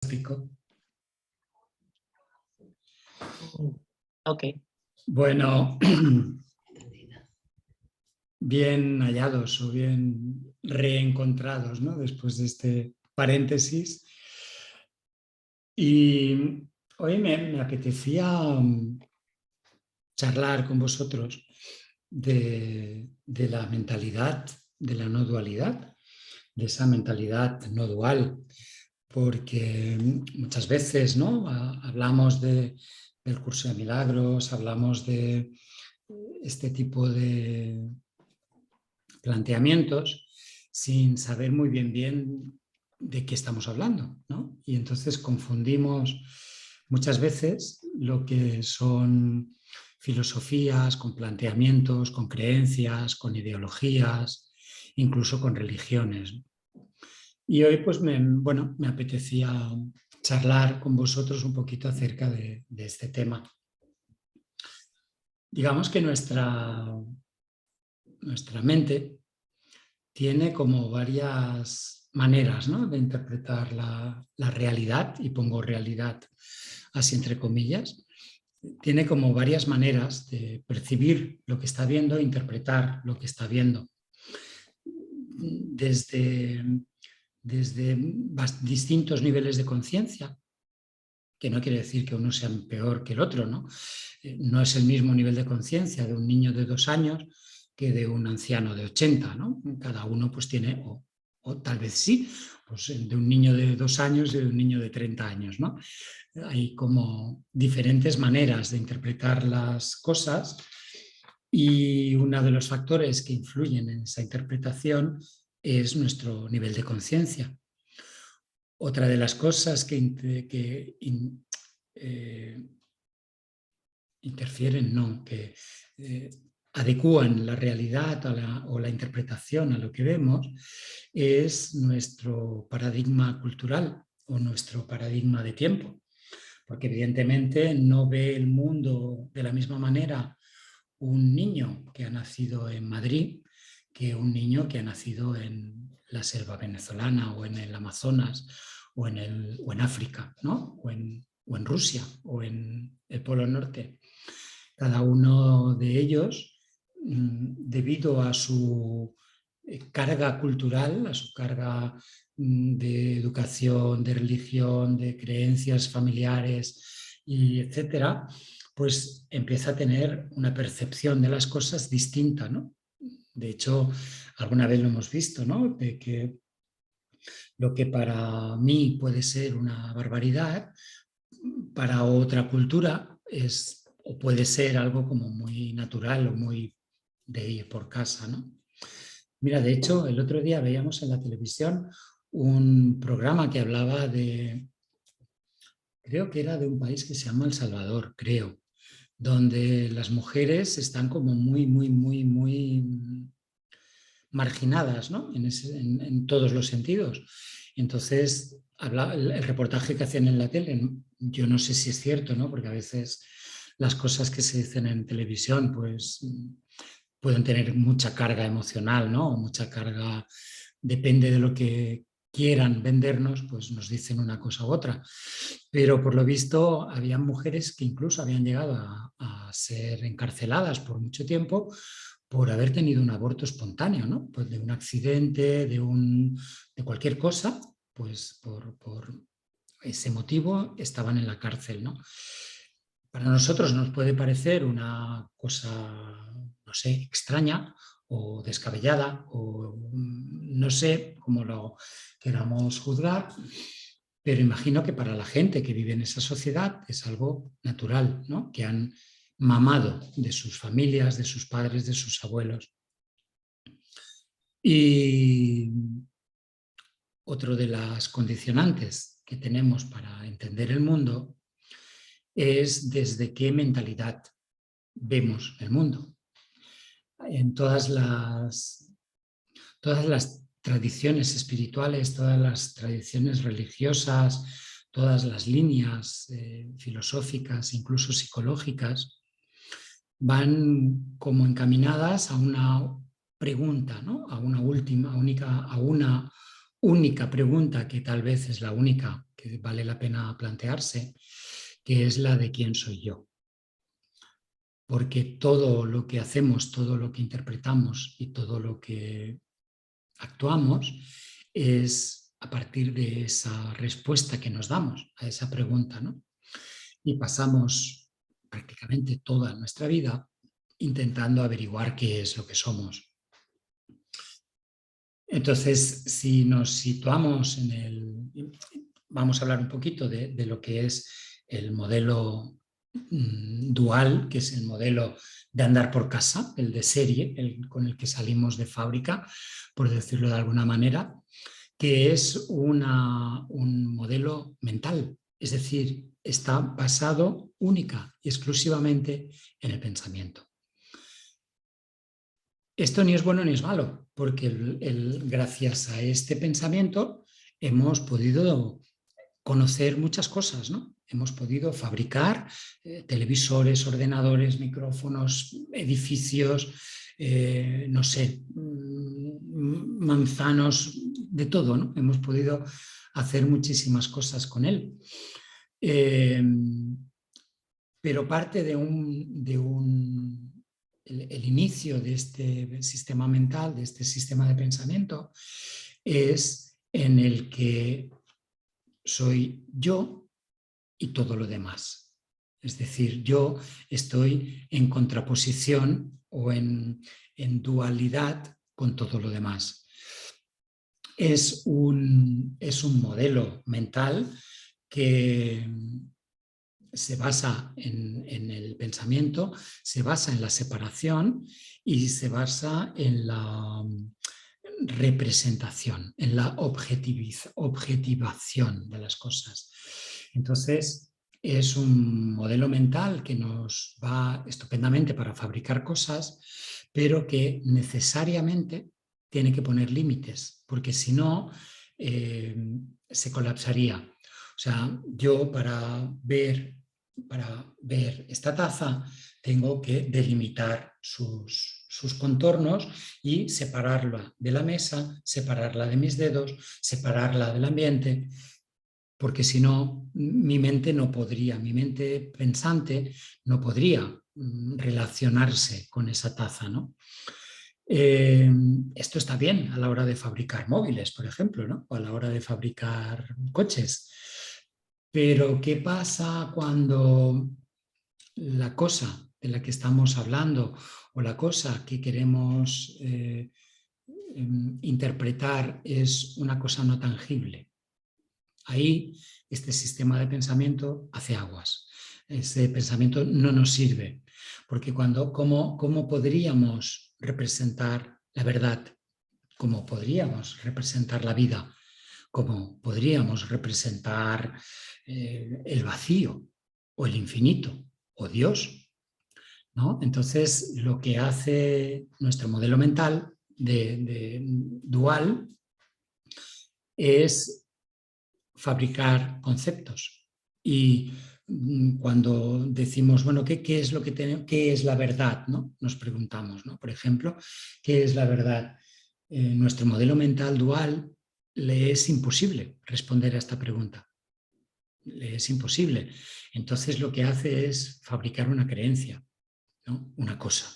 Fantástico. Ok. Bueno, bien hallados o bien reencontrados, ¿no? Después de este paréntesis. Y hoy me apetecía charlar con vosotros de la mentalidad, de la no dualidad, de esa mentalidad no dual, porque muchas veces, ¿no? Hablamos del curso de milagros, hablamos de este tipo de planteamientos sin saber muy bien de qué estamos hablando, ¿no? Y entonces confundimos muchas veces lo que son filosofías con planteamientos, con creencias, con ideologías, incluso con religiones. Y hoy pues me apetecía charlar con vosotros un poquito acerca de este tema. Digamos que nuestra mente tiene como varias maneras, ¿no?, de interpretar la realidad, y pongo realidad así entre comillas. Tiene como varias maneras de percibir lo que está viendo e interpretar lo que está viendo. Desde distintos niveles de conciencia, que no quiere decir que uno sea peor que el otro, ¿no? No es el mismo nivel de conciencia de un niño de 2 años que de un anciano de 80, ¿no? Cada uno pues tiene, o tal vez sí, pues de un niño de 2 años y de un niño de 30 años, ¿no? Hay como diferentes maneras de interpretar las cosas, y uno de los factores que influyen en esa interpretación es nuestro nivel de conciencia. Otra de las cosas que interfieren, no, que adecúan la realidad o la interpretación a lo que vemos, es nuestro paradigma cultural o nuestro paradigma de tiempo, porque evidentemente no ve el mundo de la misma manera un niño que ha nacido en Madrid que un niño que ha nacido en la selva venezolana o en el Amazonas o en África, ¿no? o en Rusia o en el Polo Norte. Cada uno de ellos, debido a su carga cultural, a su carga de educación, de religión, de creencias familiares, y etcétera, pues empieza a tener una percepción de las cosas distinta, ¿no? De hecho, alguna vez lo hemos visto, ¿no? De que lo que para mí puede ser una barbaridad, para otra cultura es o puede ser algo como muy natural o muy de ir por casa, ¿no? Mira, de hecho, el otro día veíamos en la televisión un programa que hablaba creo que era de un país que se llama El Salvador, creo, donde las mujeres están como muy marginadas, ¿no? En todos los sentidos. Entonces, el reportaje que hacían en la tele, yo no sé si es cierto, ¿no? Porque a veces las cosas que se dicen en televisión pues pueden tener mucha carga emocional, ¿no? O mucha carga, depende de lo que quieran vendernos, pues nos dicen una cosa u otra. Pero por lo visto había mujeres que incluso habían llegado a ser encarceladas por mucho tiempo por haber tenido un aborto espontáneo, ¿no? Pues de un accidente, de cualquier cosa, pues por ese motivo estaban en la cárcel, ¿no? Para nosotros nos puede parecer una cosa, no sé, extraña o descabellada, o no sé cómo lo queramos juzgar, pero imagino que para la gente que vive en esa sociedad es algo natural, ¿no? Que han mamado de sus familias, de sus padres, de sus abuelos. Y otro de las condicionantes que tenemos para entender el mundo es desde qué mentalidad vemos el mundo. En todas las tradiciones espirituales, todas las tradiciones religiosas, todas las líneas filosóficas, incluso psicológicas, van como encaminadas a una pregunta, ¿no? A una única pregunta, que tal vez es la única que que vale la pena plantearse, que es la de quién soy yo. Porque todo lo que hacemos, todo lo que interpretamos y todo lo que actuamos es a partir de esa respuesta que nos damos a esa pregunta, ¿no? Y pasamos prácticamente toda nuestra vida intentando averiguar qué es lo que somos. Entonces, si nos situamos en el... Vamos a hablar un poquito de lo que es el modelo dual, que es el modelo de andar por casa, el de serie, con el que salimos de fábrica, por decirlo de alguna manera, que es un modelo mental, es decir, está basado única y exclusivamente en el pensamiento. Esto ni es bueno ni es malo, porque gracias a este pensamiento hemos podido conocer muchas cosas, ¿no? Hemos podido fabricar televisores, ordenadores, micrófonos, edificios, no sé, manzanos, de todo, ¿no? Hemos podido hacer muchísimas cosas con él. Pero parte el inicio de este sistema mental, de este sistema de pensamiento, es en el que soy yo y todo lo demás. Es decir, yo estoy en contraposición o en dualidad con todo lo demás. Es un modelo mental que se basa en el pensamiento, se basa en la separación y se basa en la representación, en la objetivación de las cosas. Entonces, es un modelo mental que nos va estupendamente para fabricar cosas, pero que necesariamente tiene que poner límites, porque si no, se colapsaría. O sea, yo para ver esta taza tengo que delimitar sus contornos y separarla de la mesa, separarla de mis dedos, separarla del ambiente, porque si no, mi mente pensante no podría relacionarse con esa taza, ¿no? Esto está bien a la hora de fabricar móviles, por ejemplo, ¿no? O a la hora de fabricar coches. Pero ¿qué pasa cuando la cosa de la que estamos hablando o la cosa que queremos interpretar es una cosa no tangible? Ahí este sistema de pensamiento hace aguas. Ese pensamiento no nos sirve, porque ¿cómo podríamos representar la verdad? ¿Cómo podríamos representar la vida? ¿Cómo podríamos representar el vacío o el infinito o Dios? ¿No? Entonces, lo que hace nuestro modelo mental de dual es fabricar conceptos. Y cuando decimos, bueno, ¿qué es lo que tenemos? ¿Qué es la verdad? ¿No? Nos preguntamos, ¿no? Por ejemplo, ¿qué es la verdad? Nuestro modelo mental dual le es imposible responder a esta pregunta. Le es imposible. Entonces lo que hace es fabricar una creencia, ¿no? Una cosa.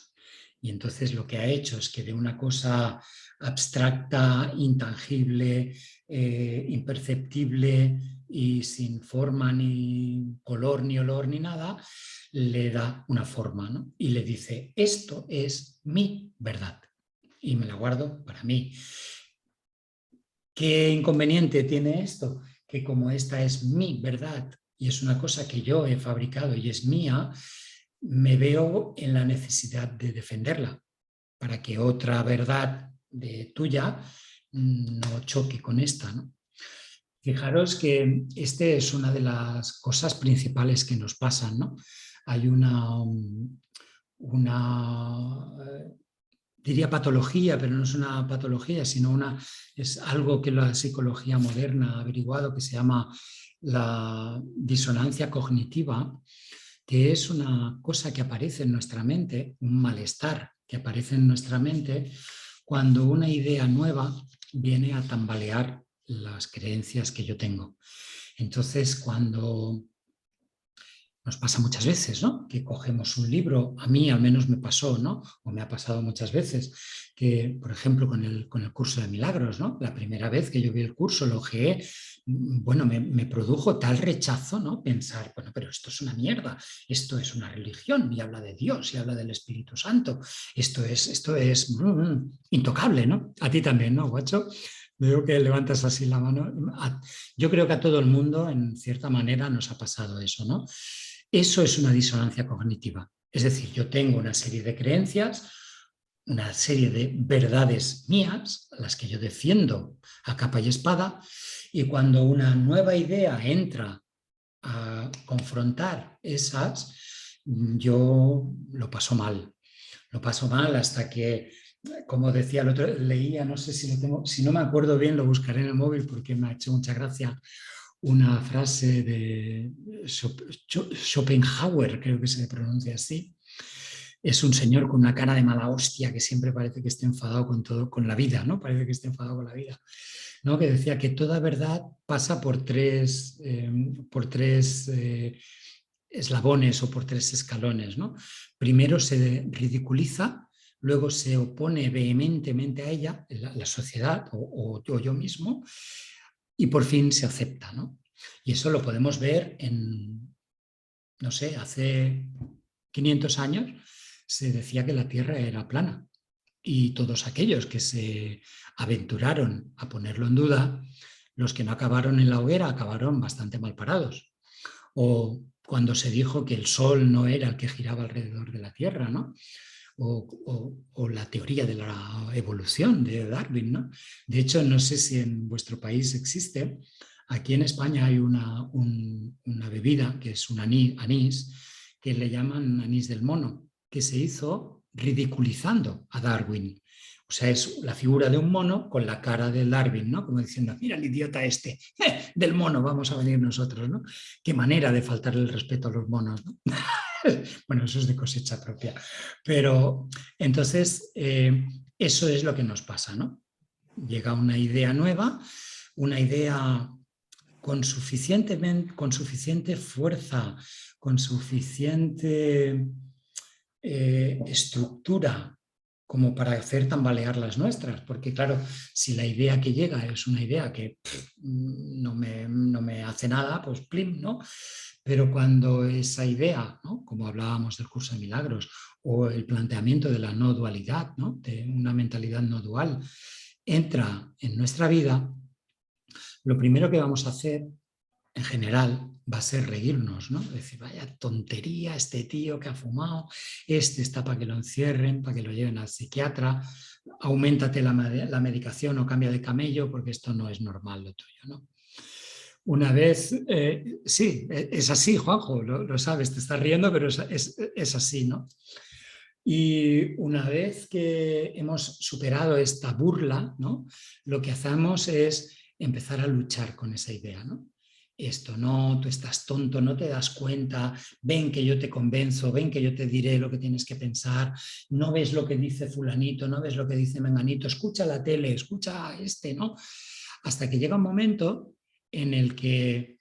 Y entonces lo que ha hecho es que de una cosa abstracta, intangible, imperceptible y sin forma ni color ni olor ni nada, le da una forma, ¿no? Y le dice, esto es mi verdad y me la guardo para mí. ¿Qué inconveniente tiene esto? Que como esta es mi verdad y es una cosa que yo he fabricado y es mía, me veo en la necesidad de defenderla para que otra verdad tuya no choque con esta, ¿no? Fijaros que esta es una de las cosas principales que nos pasan, ¿no? Hay diría patología, pero no es una patología, sino es algo que la psicología moderna ha averiguado, que se llama la disonancia cognitiva, que es una cosa que aparece en nuestra mente, un malestar que aparece en nuestra mente cuando una idea nueva viene a tambalear las creencias que yo tengo. Entonces, cuando nos pasa muchas veces, ¿no? Que cogemos un libro, a mí al menos me pasó, ¿no? O me ha pasado muchas veces, que por ejemplo con el curso de milagros, ¿no? La primera vez que yo vi el curso, lo ojeé, bueno, me produjo tal rechazo, ¿no? Pensar, bueno, pero esto es una mierda, esto es una religión y habla de Dios y habla del Espíritu Santo, esto es intocable, ¿no? A ti también, ¿no, Guacho? Veo que levantas así la mano. Yo creo que a todo el mundo, en cierta manera, nos ha pasado eso, ¿no? Eso es una disonancia cognitiva. Es decir, yo tengo una serie de creencias, una serie de verdades mías, las que yo defiendo a capa y espada, y cuando una nueva idea entra a confrontar esas, yo lo paso mal. Lo paso mal hasta que, como decía el otro, leía, no sé si lo tengo, si no me acuerdo bien, lo buscaré en el móvil porque me ha hecho mucha gracia, una frase de Schopenhauer, creo que se pronuncia así. Es un señor con una cara de mala hostia que siempre parece que esté enfadado con todo, con la vida, ¿no? Parece que esté enfadado con la vida, ¿no? Que decía que toda verdad pasa por tres eslabones o por tres escalones, ¿no? Primero se ridiculiza, luego se opone vehementemente a ella, la sociedad o yo mismo, y por fin se acepta, ¿no? Y eso lo podemos ver en, no sé, hace 500 años se decía que la Tierra era plana y todos aquellos que se aventuraron a ponerlo en duda, los que no acabaron en la hoguera acabaron bastante mal parados. O cuando se dijo que el Sol no era el que giraba alrededor de la Tierra, ¿no? O la teoría de la evolución de Darwin, ¿no? De hecho, no sé si en vuestro país existe, aquí en España hay una bebida que es un anís, que le llaman anís del mono, que se hizo ridiculizando a Darwin. O sea, es la figura de un mono con la cara de Darwin, ¿no? Como diciendo, mira el idiota este, del mono vamos a venir nosotros, ¿no? Qué manera de faltarle el respeto a los monos, ¿no? Bueno, eso es de cosecha propia. Pero entonces, eso es lo que nos pasa, ¿no? Llega una idea nueva, una idea con suficiente fuerza, con suficiente estructura como para hacer tambalear las nuestras, porque claro, si la idea que llega es una idea que no me hace nada, pues plim, ¿no? Pero cuando esa idea, ¿no? Como hablábamos del curso de milagros, o el planteamiento de la no dualidad, ¿no? De una mentalidad no dual, entra en nuestra vida, lo primero que vamos a hacer en general va a ser reírnos, ¿no? Decir, vaya tontería, este tío que ha fumado, este está para que lo encierren, para que lo lleven al psiquiatra, auméntate la medicación o cambia de camello porque esto no es normal lo tuyo, ¿no? Una vez, sí, es así, Juanjo, lo sabes, te estás riendo, pero es así, ¿no? Y una vez que hemos superado esta burla, ¿no? Lo que hacemos es empezar a luchar con esa idea, ¿no? Esto no, tú estás tonto, no te das cuenta, ven que yo te convenzo, ven que yo te diré lo que tienes que pensar, no ves lo que dice fulanito, no ves lo que dice menganito, escucha la tele, escucha a este, ¿no? Hasta que llega un momento en el que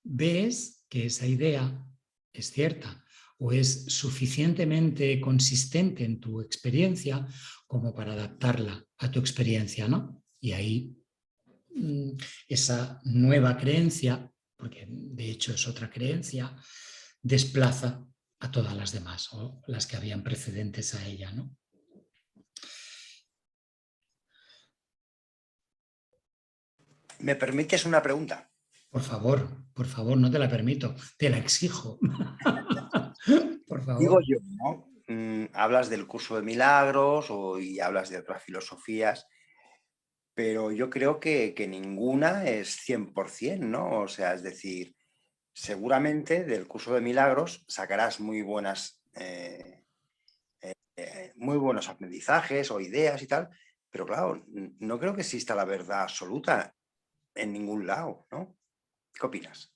ves que esa idea es cierta o es suficientemente consistente en tu experiencia como para adaptarla a tu experiencia, ¿no? Y ahí esa nueva creencia, porque de hecho es otra creencia, desplaza a todas las demás o las que habían precedentes a ella, ¿no? ¿Me permites una pregunta? Por favor, no te la permito, te la exijo. Por Digo favor. yo, ¿no? Hablas del curso de milagros y hablas de otras filosofías, pero yo creo que ninguna es 100%, ¿no? O sea, es decir, seguramente del curso de milagros sacarás muy buenos aprendizajes o ideas y tal, pero claro, no creo que exista la verdad absoluta en ningún lado, ¿no? ¿Qué opinas?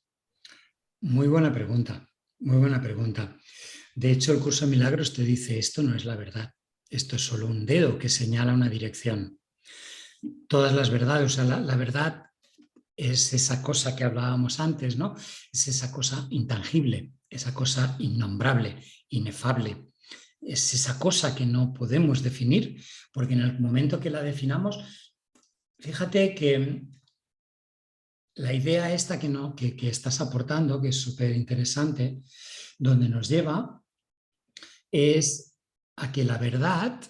Muy buena pregunta, muy buena pregunta. De hecho, el curso de milagros te dice, esto no es la verdad, esto es solo un dedo que señala una dirección. Todas las verdades, o sea, la verdad es esa cosa que hablábamos antes, ¿no? Es esa cosa intangible, esa cosa innombrable, inefable. Es esa cosa que no podemos definir, porque en el momento que la definamos, fíjate que la idea esta que estás aportando, que es súper interesante, donde nos lleva es a que la verdad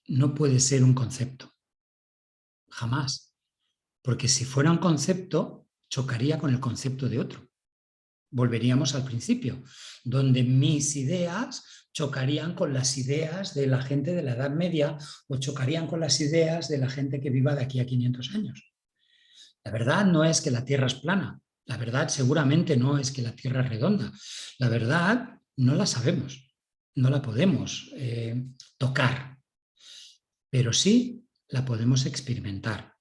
no puede ser un concepto, jamás. Porque si fuera un concepto, chocaría con el concepto de otro. Volveríamos al principio, donde mis ideas chocarían con las ideas de la gente de la Edad Media o chocarían con las ideas de la gente que viva de aquí a 500 años. La verdad no es que la Tierra es plana, la verdad seguramente no es que la Tierra es redonda, la verdad no la sabemos, no la podemos tocar, pero sí la podemos experimentar.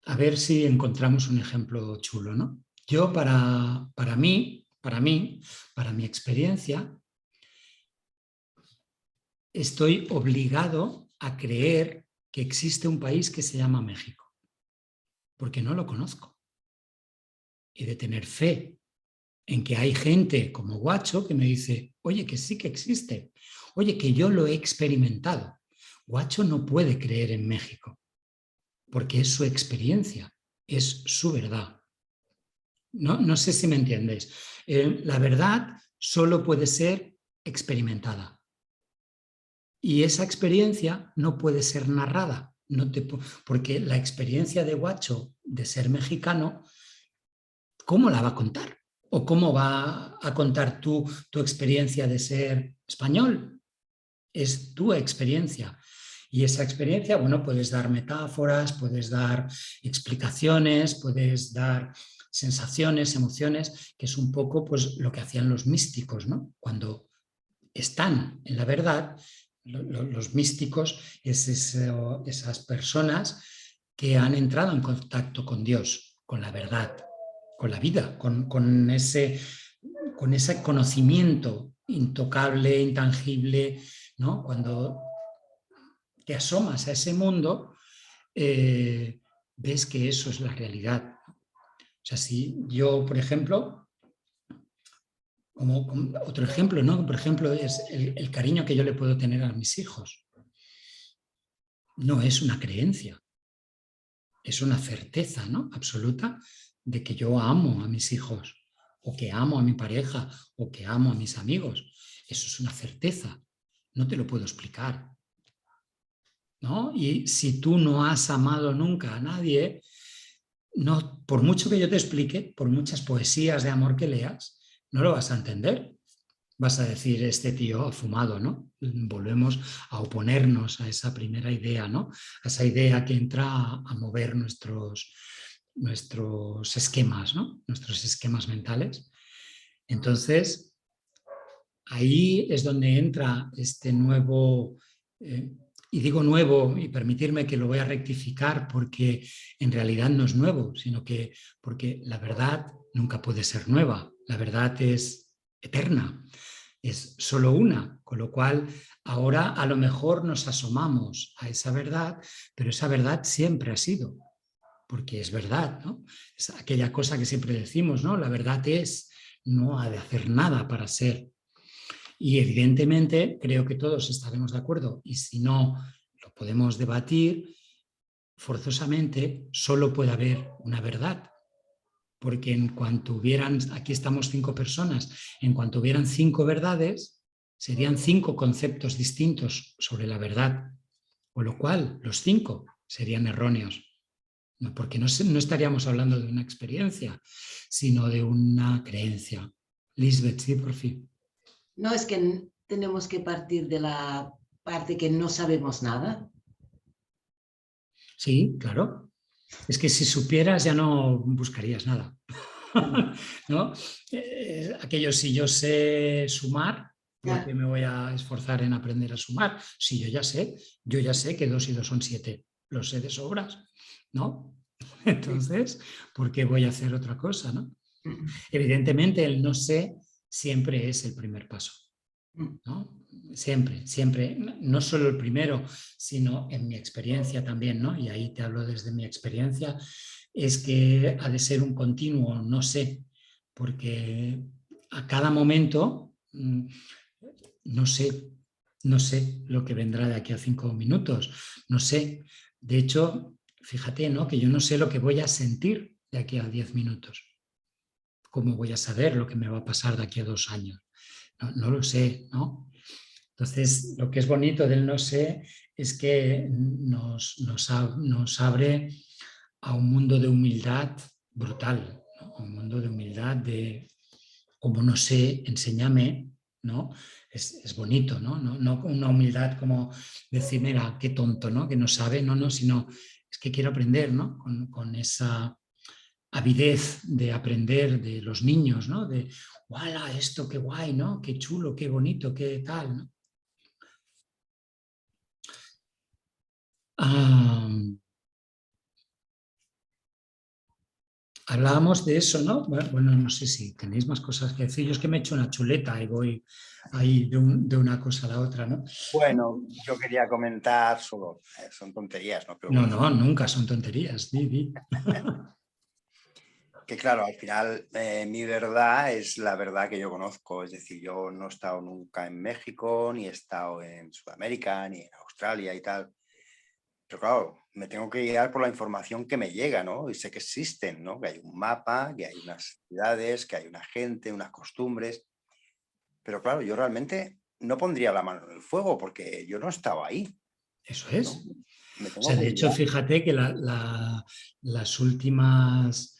A ver si encontramos un ejemplo chulo, ¿no? Yo para mi experiencia, estoy obligado a creer que existe un país que se llama México, porque no lo conozco. He de tener fe en que hay gente como Guacho que me dice, oye, que sí que existe, oye, que yo lo he experimentado. Guacho no puede creer en México, porque es su experiencia, es su verdad. No sé si me entiendes. La verdad solo puede ser experimentada. Y esa experiencia no puede ser narrada, porque la experiencia de Guacho de ser mexicano, ¿cómo la va a contar? ¿O cómo va a contar tú tu experiencia de ser español? Es tu experiencia. Y esa experiencia, bueno, puedes dar metáforas, puedes dar explicaciones, puedes dar sensaciones, emociones, que es un poco pues, lo que hacían los místicos, ¿no? Cuando están en la verdad, los místicos es esas personas que han entrado en contacto con Dios, con la verdad, con la vida, con ese conocimiento intocable, intangible, ¿no? Cuando te asomas a ese mundo, ves que eso es la realidad. O sea, si yo, por ejemplo, como otro ejemplo, ¿no? Por ejemplo, es el cariño que yo le puedo tener a mis hijos. No es una creencia, es una certeza, ¿no? Absoluta de que yo amo a mis hijos, o que amo a mi pareja, o que amo a mis amigos. Eso es una certeza, no te lo puedo explicar, ¿no? Y si tú no has amado nunca a nadie, no, por mucho que yo te explique, por muchas poesías de amor que leas, no lo vas a entender. Vas a decir, este tío ha fumado, ¿no? Volvemos a oponernos a esa primera idea, ¿no? A esa idea que entra a mover nuestros esquemas, ¿no? Nuestros esquemas mentales. Entonces, ahí es donde entra este nuevo, y digo nuevo, y permitirme que lo voy a rectificar porque en realidad no es nuevo, sino que porque la verdad nunca puede ser nueva, la verdad es eterna, es solo una, con lo cual ahora a lo mejor nos asomamos a esa verdad, pero esa verdad siempre ha sido, porque es verdad, ¿no? Es aquella cosa que siempre decimos, ¿no? La verdad es, no ha de hacer nada para ser. Y evidentemente creo que todos estaremos de acuerdo, y si no lo podemos debatir, forzosamente solo puede haber una verdad, porque en cuanto hubieran, aquí estamos 5 personas, en cuanto hubieran 5 verdades, serían 5 conceptos distintos sobre la verdad, con lo cual los 5 serían erróneos, porque no estaríamos hablando de una experiencia, sino de una creencia. Lisbeth, sí, por fin. No es que tenemos que partir de la parte que no sabemos nada. Sí, claro. Es que si supieras ya no buscarías nada. ¿No? Aquello, si yo sé sumar, ¿por qué me voy a esforzar en aprender a sumar? Si yo ya sé que 2 y 2 son 7, lo sé de sobras, ¿no? Entonces, ¿por qué voy a hacer otra cosa, no? Evidentemente, el no sé siempre es el primer paso, ¿no? Siempre, siempre, no solo el primero, sino en mi experiencia también, ¿no? Y ahí te hablo desde mi experiencia. es que ha de ser un continuo, no sé, porque a cada momento no sé lo que vendrá de aquí a 5 minutos, no sé. De hecho, fíjate, ¿no?, que yo no sé lo que voy a sentir de aquí a 10 minutos. ¿Cómo voy a saber lo que me va a pasar de aquí a 2 años? No lo sé, ¿no? Entonces, lo que es bonito del no sé es que nos abre a un mundo de humildad brutal, ¿no? A un mundo de humildad, de como no sé, enséñame, ¿no? Es bonito, ¿no? No una humildad como decir, mira, qué tonto, ¿no?, que no sabe, no, sino es que quiero aprender, ¿no? Con esa avidez de aprender de los niños, ¿no? De, ¡wala! Esto, qué guay, ¿no? Qué chulo, qué bonito, qué tal, ¿no? Hablábamos de eso, ¿no? Bueno, no sé si tenéis más cosas que decir. Yo es que me he hecho una chuleta y voy ahí de una cosa a la otra, ¿no? Bueno, yo quería comentar solo, son tonterías, ¿no? Pero No, bueno, nunca son tonterías. Di. que claro, al final mi verdad es la verdad que yo conozco, es decir, yo no he estado nunca en México, ni he estado en Sudamérica, ni en Australia y tal, pero claro, me tengo que guiar por la información que me llega, ¿no? Y sé que existen, ¿no? Que hay un mapa, que hay unas ciudades, que hay una gente, unas costumbres, pero claro, yo realmente no pondría la mano en el fuego porque yo no estaba ahí, Eso ¿no? es. Me O tengo sea, que de hecho, guiar. fíjate que las últimas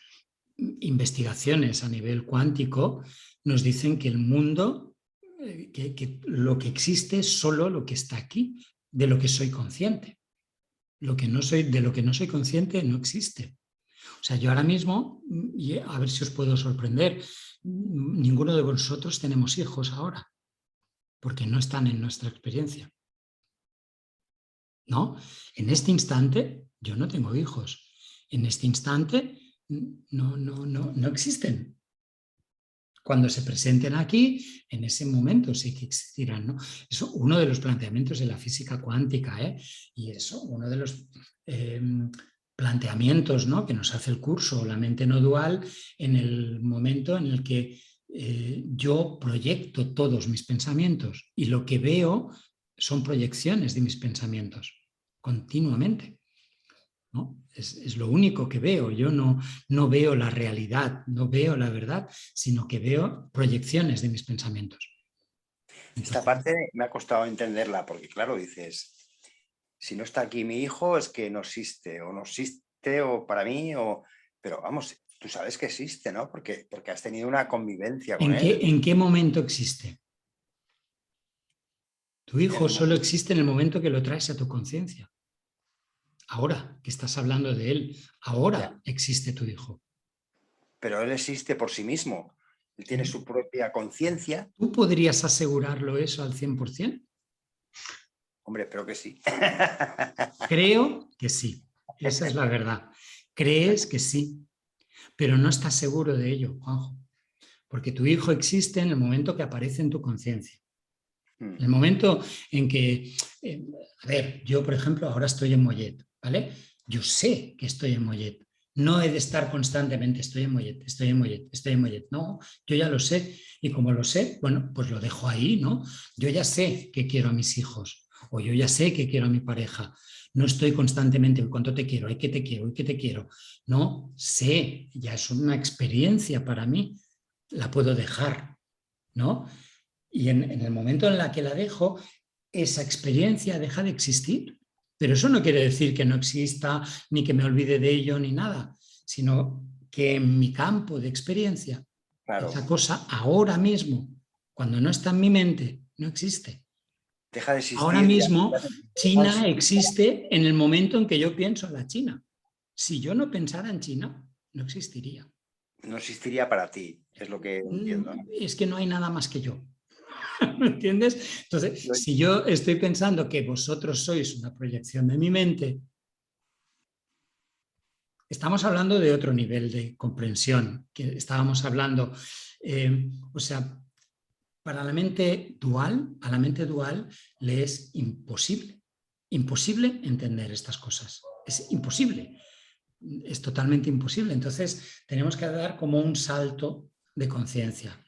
investigaciones a nivel cuántico nos dicen que el mundo, que lo que existe es solo lo que está aquí, de lo que soy consciente. De lo que no soy consciente no existe. O sea, yo ahora mismo, y a ver si os puedo sorprender, ninguno de vosotros tenemos hijos ahora, porque no están en nuestra experiencia. ¿No? En este instante yo no tengo hijos. En este instante no existen. Cuando se presenten aquí, en ese momento sí que existirán, ¿no? Eso es uno de los planteamientos de la física cuántica, ¿eh? Y eso, uno de los planteamientos, ¿no?, que nos hace el curso La mente no dual, en el momento en el que yo proyecto todos mis pensamientos y lo que veo son proyecciones de mis pensamientos continuamente, ¿no? Es lo único que veo. Yo no veo la realidad, no veo la verdad, sino que veo proyecciones de mis pensamientos. Esta Entonces, parte me ha costado entenderla porque, claro, dices, si no está aquí mi hijo es que no existe, o no existe, o para mí, o... Pero vamos, tú sabes que existe, ¿no? Porque has tenido una convivencia con él. ¿en qué momento existe? Tu En hijo el solo momento. existe en el momento que lo traes a tu conciencia. Ahora que estás hablando de él, Ya. ahora existe tu hijo. Pero él existe por sí mismo. Él tiene su propia conciencia. ¿Tú podrías asegurarlo eso al 100%? Hombre, pero que sí. Creo que sí. Esa es la verdad. Crees que sí, pero no estás seguro de ello, Juanjo. Porque tu hijo existe en el momento que aparece en tu conciencia. En el momento en que, a ver, yo por ejemplo ahora estoy en Mollet, ¿vale? Yo sé que estoy en Mollet. No he de estar constantemente, estoy en Mollet, estoy en Mollet, estoy en Mollet. No, yo ya lo sé. Y como lo sé, bueno, pues lo dejo ahí, ¿no? Yo ya sé que quiero a mis hijos o yo ya sé que quiero a mi pareja. No estoy constantemente en cuanto te quiero, hay que te quiero, hay que te quiero. No, sé, ya es una experiencia para mí. La puedo dejar, ¿no? Y en el momento en la que la dejo, esa experiencia deja de existir. Pero eso no quiere decir que no exista, ni que me olvide de ello, ni nada, sino que en mi campo de experiencia, Claro. esa cosa ahora mismo, cuando no está en mi mente, no existe. Deja de Ahora existir. mismo, Deja de China existir. existe en el momento en que yo pienso en la China. Si yo no pensara en China, no existiría. No existiría para ti, es lo que entiendo, ¿no? Es que no hay nada más que yo. ¿Me entiendes? Entonces, si yo estoy pensando que vosotros sois una proyección de mi mente, estamos hablando de otro nivel de comprensión, que estábamos hablando, o sea, para la mente dual, a la mente dual le es imposible entender estas cosas. Es imposible. es totalmente imposible. Entonces tenemos que dar como un salto de conciencia.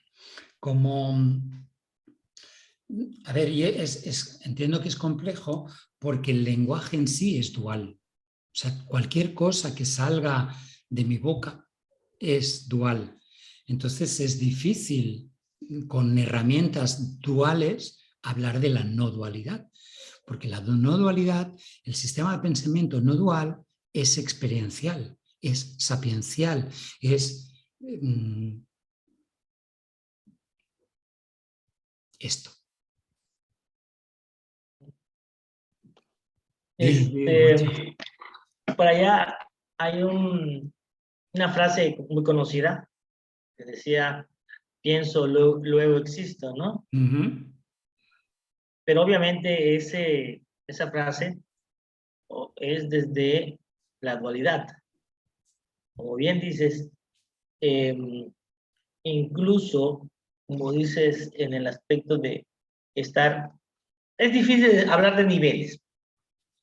A ver, y entiendo que es complejo porque el lenguaje en sí es dual. O sea, cualquier cosa que salga de mi boca es dual. Entonces es difícil con herramientas duales hablar de la no dualidad, porque la no dualidad, el sistema de pensamiento no dual es experiencial, es sapiencial, es esto. Por allá hay una frase muy conocida que decía, pienso, luego existo, ¿no? Pero obviamente esa frase es desde la dualidad. Como bien dices, incluso, como dices, en el aspecto de estar, es difícil hablar de niveles.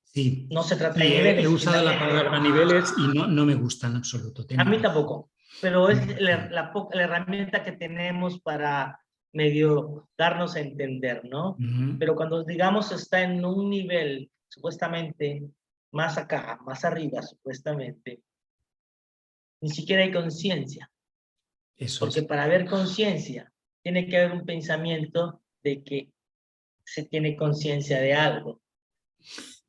Sí, no se trata de niveles. He usado la palabra niveles y no me gusta en absoluto. A mí tampoco, pero es la herramienta que tenemos para medio darnos a entender, ¿no? Pero cuando, digamos, está en un nivel supuestamente más acá, más arriba, supuestamente, ni siquiera hay conciencia. Porque para haber conciencia tiene que haber un pensamiento de que se tiene conciencia de algo.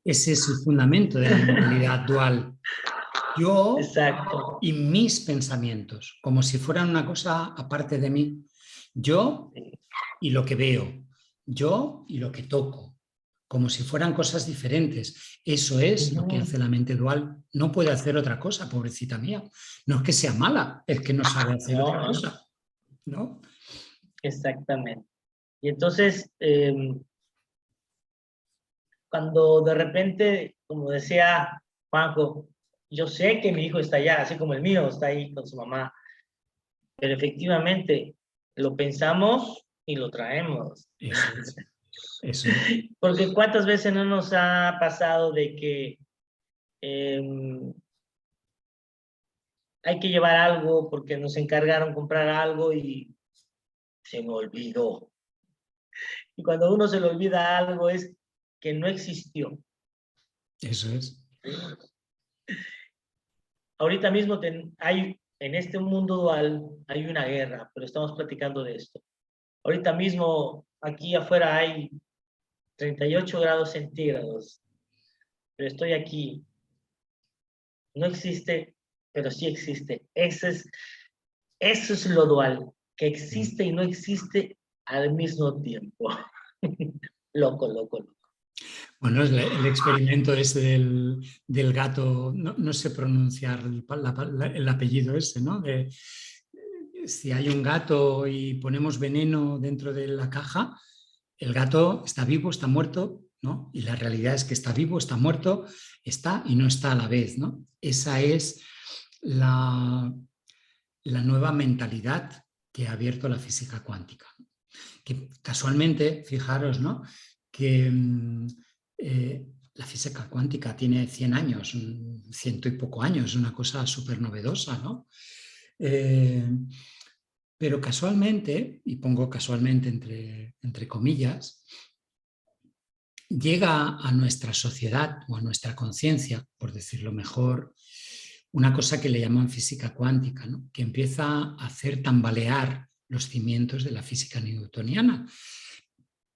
Ese es el fundamento de la mentalidad dual. Yo Exacto. Y mis pensamientos, como si fueran una cosa aparte de mí. Yo y lo que veo, yo y lo que toco, como si fueran cosas diferentes. Eso es lo que hace la mente dual. No puede hacer otra cosa, pobrecita mía. No es que sea mala, es que no sabe hacer otra cosa, ¿no? Exactamente. Y entonces, cuando de repente, como decía Juanjo, yo sé que mi hijo está allá, así como el mío está ahí con su mamá, pero efectivamente lo pensamos y lo traemos. Eso es. Porque ¿cuántas veces no nos ha pasado de que hay que llevar algo porque nos encargaron comprar algo y se me olvidó? Y cuando uno se le olvida algo es que no existió. Eso es. Ahorita mismo hay, en este mundo dual hay una guerra, pero estamos platicando de esto. Ahorita mismo aquí afuera hay 38 grados centígrados, pero estoy aquí. No existe, pero sí existe. Eso es lo dual, que existe y no existe al mismo tiempo. Loco, loco, loco. Bueno, es el experimento ese del gato, no sé pronunciar el apellido ese, ¿no? Si hay un gato y ponemos veneno dentro de la caja, el gato está vivo, está muerto, ¿no? Y la realidad es que está vivo, está muerto, está y no está a la vez, ¿no? Esa es la nueva mentalidad que ha abierto la física cuántica. Que casualmente, fijaros, ¿no? Que la física cuántica tiene 100 años, 100 y poco años, una cosa súper novedosa, ¿no? Pero casualmente, y pongo casualmente entre comillas, llega a nuestra sociedad o a nuestra conciencia, por decirlo mejor, una cosa que le llaman física cuántica, ¿no? Que empieza a hacer tambalear los cimientos de la física newtoniana.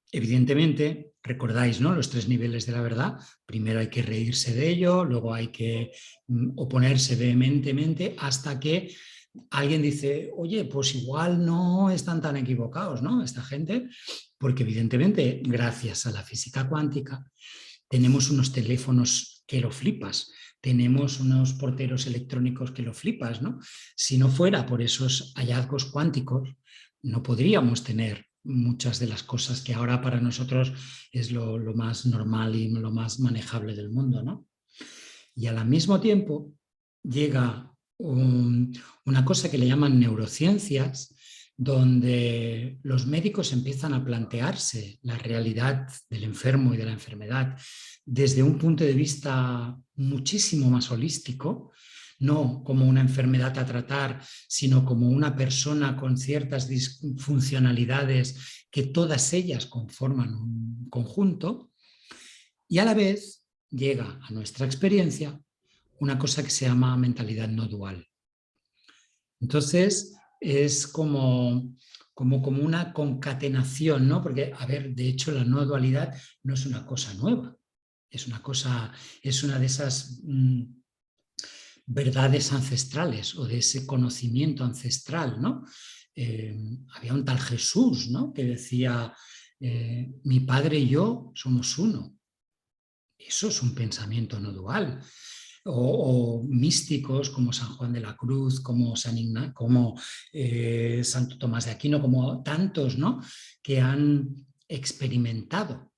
Evidentemente, recordáis, ¿no? Los 3 niveles de la verdad. Primero hay que reírse de ello, luego hay que oponerse vehementemente hasta que alguien dice, oye, pues igual no están tan equivocados, ¿no? Esta gente, porque evidentemente, gracias a la física cuántica, tenemos unos teléfonos que lo flipas, tenemos unos porteros electrónicos que lo flipas, ¿no? Si no fuera por esos hallazgos cuánticos, no podríamos tener muchas de las cosas que ahora para nosotros es lo más normal y lo más manejable del mundo, ¿no? Y al mismo tiempo llega una cosa que le llaman neurociencias, donde los médicos empiezan a plantearse la realidad del enfermo y de la enfermedad desde un punto de vista muchísimo más holístico, no como una enfermedad a tratar, sino como una persona con ciertas disfuncionalidades que todas ellas conforman un conjunto, y a la vez llega a nuestra experiencia una cosa que se llama mentalidad no dual. Entonces es como una concatenación, ¿no? Porque, a ver, de hecho la no dualidad no es una cosa nueva, es una de esas verdades ancestrales o de ese conocimiento ancestral, ¿no? Había un tal Jesús, ¿no? Que decía, mi padre y yo somos uno. Eso es un pensamiento no dual. O místicos como San Juan de la Cruz, como Santo Tomás de Aquino, como tantos, ¿no? Que han experimentado,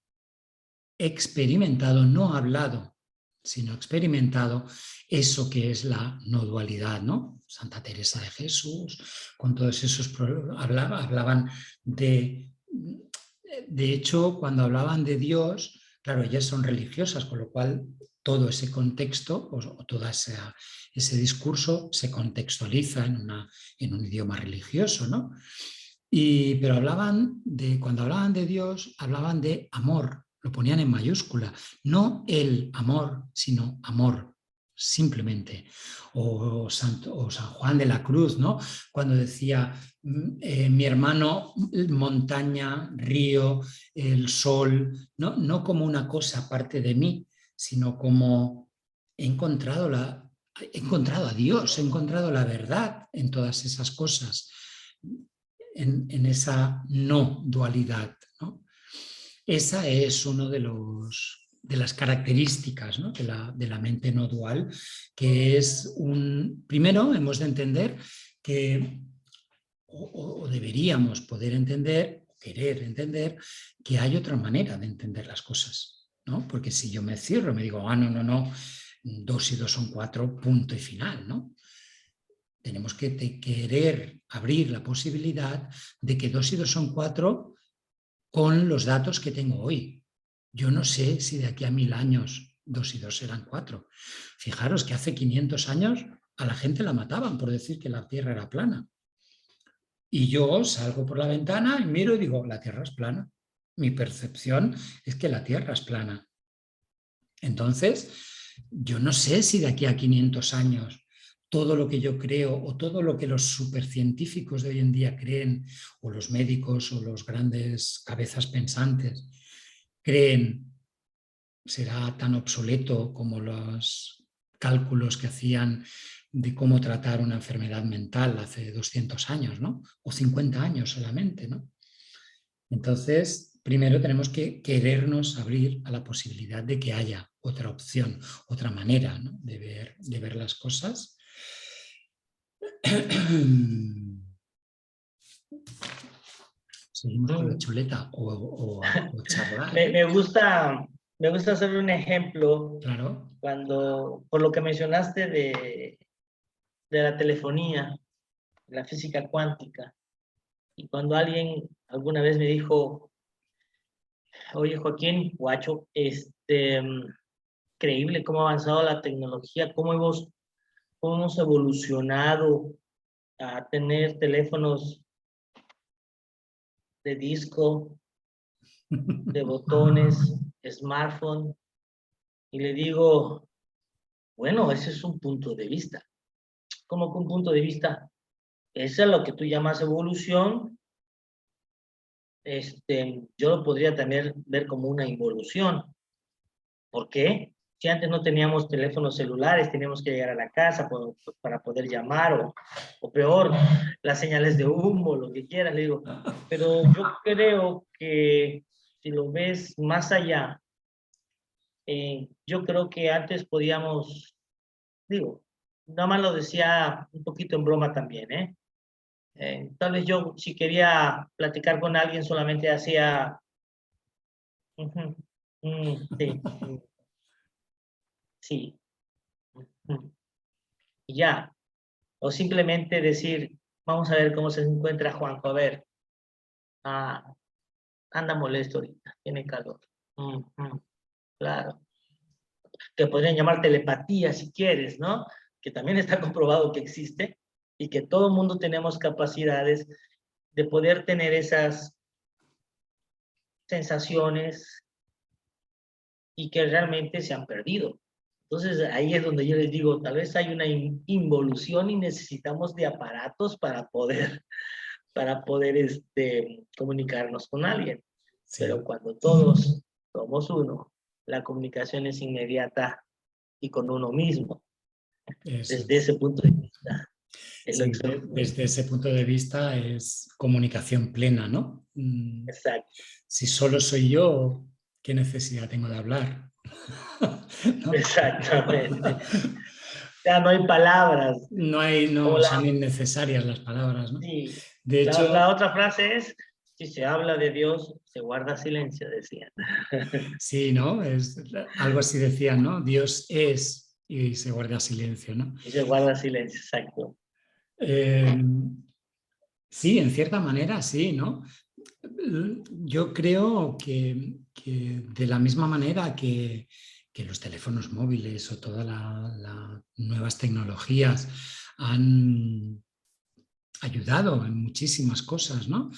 no hablado, sino experimentado eso que es la no dualidad, ¿no? Santa Teresa de Jesús, con todos esos hablaban de hecho, cuando hablaban de Dios, claro, ellas son religiosas, con lo cual todo ese contexto o todo ese discurso se contextualiza en un idioma religioso, ¿no? Pero cuando hablaban de Dios, hablaban de amor, lo ponían en mayúscula, no el amor, sino amor, simplemente. O San Juan de la Cruz, ¿no? Cuando decía, mi hermano, montaña, río, el sol, no como una cosa aparte de mí, sino como he encontrado a Dios, he encontrado la verdad en todas esas cosas, en esa no dualidad, ¿no? Esa es una de las características, ¿no? de la mente no dual, que es primero hemos de entender que, o deberíamos poder entender, querer entender, que hay otra manera de entender las cosas, ¿no? Porque si yo me cierro, me digo, no, 2 y 2 son 4, punto y final, ¿no? Tenemos que querer abrir la posibilidad de que 2 y 2 son 4 con los datos que tengo hoy. Yo no sé si de aquí a 1000 años 2 y 2 serán 4. Fijaros que hace 500 años a la gente la mataban por decir que la Tierra era plana. Y yo salgo por la ventana y miro y digo, la Tierra es plana. Mi percepción es que la Tierra es plana. Entonces, yo no sé si de aquí a 500 años todo lo que yo creo o todo lo que los supercientíficos de hoy en día creen, o los médicos o los grandes cabezas pensantes creen, será tan obsoleto como los cálculos que hacían de cómo tratar una enfermedad mental hace 200 años, ¿no? O 50 años solamente, ¿no? Entonces, primero tenemos que querernos abrir a la posibilidad de que haya otra opción, otra manera, ¿no? de ver las cosas. Seguimos con la chuleta o charlar. Me gusta hacer un ejemplo. Claro. Por lo que mencionaste de la telefonía, la física cuántica, y cuando alguien alguna vez me dijo, oye Joaquín, guacho, increíble cómo ha avanzado la tecnología, cómo hemos evolucionado a tener teléfonos de disco, de botones, smartphone, y le digo, bueno, ese es un punto de vista. ¿Cómo que un punto de vista? Eso es lo que tú llamas evolución. Yo lo podría también ver como una involución. ¿Por qué? Si antes no teníamos teléfonos celulares, teníamos que llegar a la casa para poder llamar, o peor, las señales de humo, lo que quieras, le digo. Pero yo creo que si lo ves más allá, yo creo que antes podíamos, digo, nada más lo decía un poquito en broma también, ¿eh? Tal vez yo, si quería platicar con alguien, solamente hacía... sí, sí. Y ya. O simplemente decir, vamos a ver cómo se encuentra Juanjo. A ver, anda molesto ahorita, tiene calor. Claro. Te podrían llamar telepatía si quieres, ¿no? que también está comprobado que existe y que todo mundo tenemos capacidades de poder tener esas sensaciones y que realmente se han perdido. Entonces ahí es donde yo les digo, tal vez hay una involución y necesitamos de aparatos para poder comunicarnos con alguien. Sí. Pero cuando todos somos uno, la comunicación es inmediata y con uno mismo. Eso Desde es. ese punto de vista. Sí, desde ese punto de vista es comunicación plena, ¿no? Exacto. Si solo soy yo, ¿qué necesidad tengo de hablar? ¿No? Exactamente. Ya no hay palabras. No, son innecesarias las palabras, ¿no? Sí, De hecho, la otra frase es, si se habla de Dios, se guarda silencio, decían. sí, ¿no? Algo así decían, ¿no? Dios es y se guarda silencio, ¿no? Y se guarda silencio, exacto. Sí, en cierta manera, sí, ¿no? Yo creo que de la misma manera que los teléfonos móviles o todas las nuevas tecnologías han ayudado en muchísimas cosas, ¿no?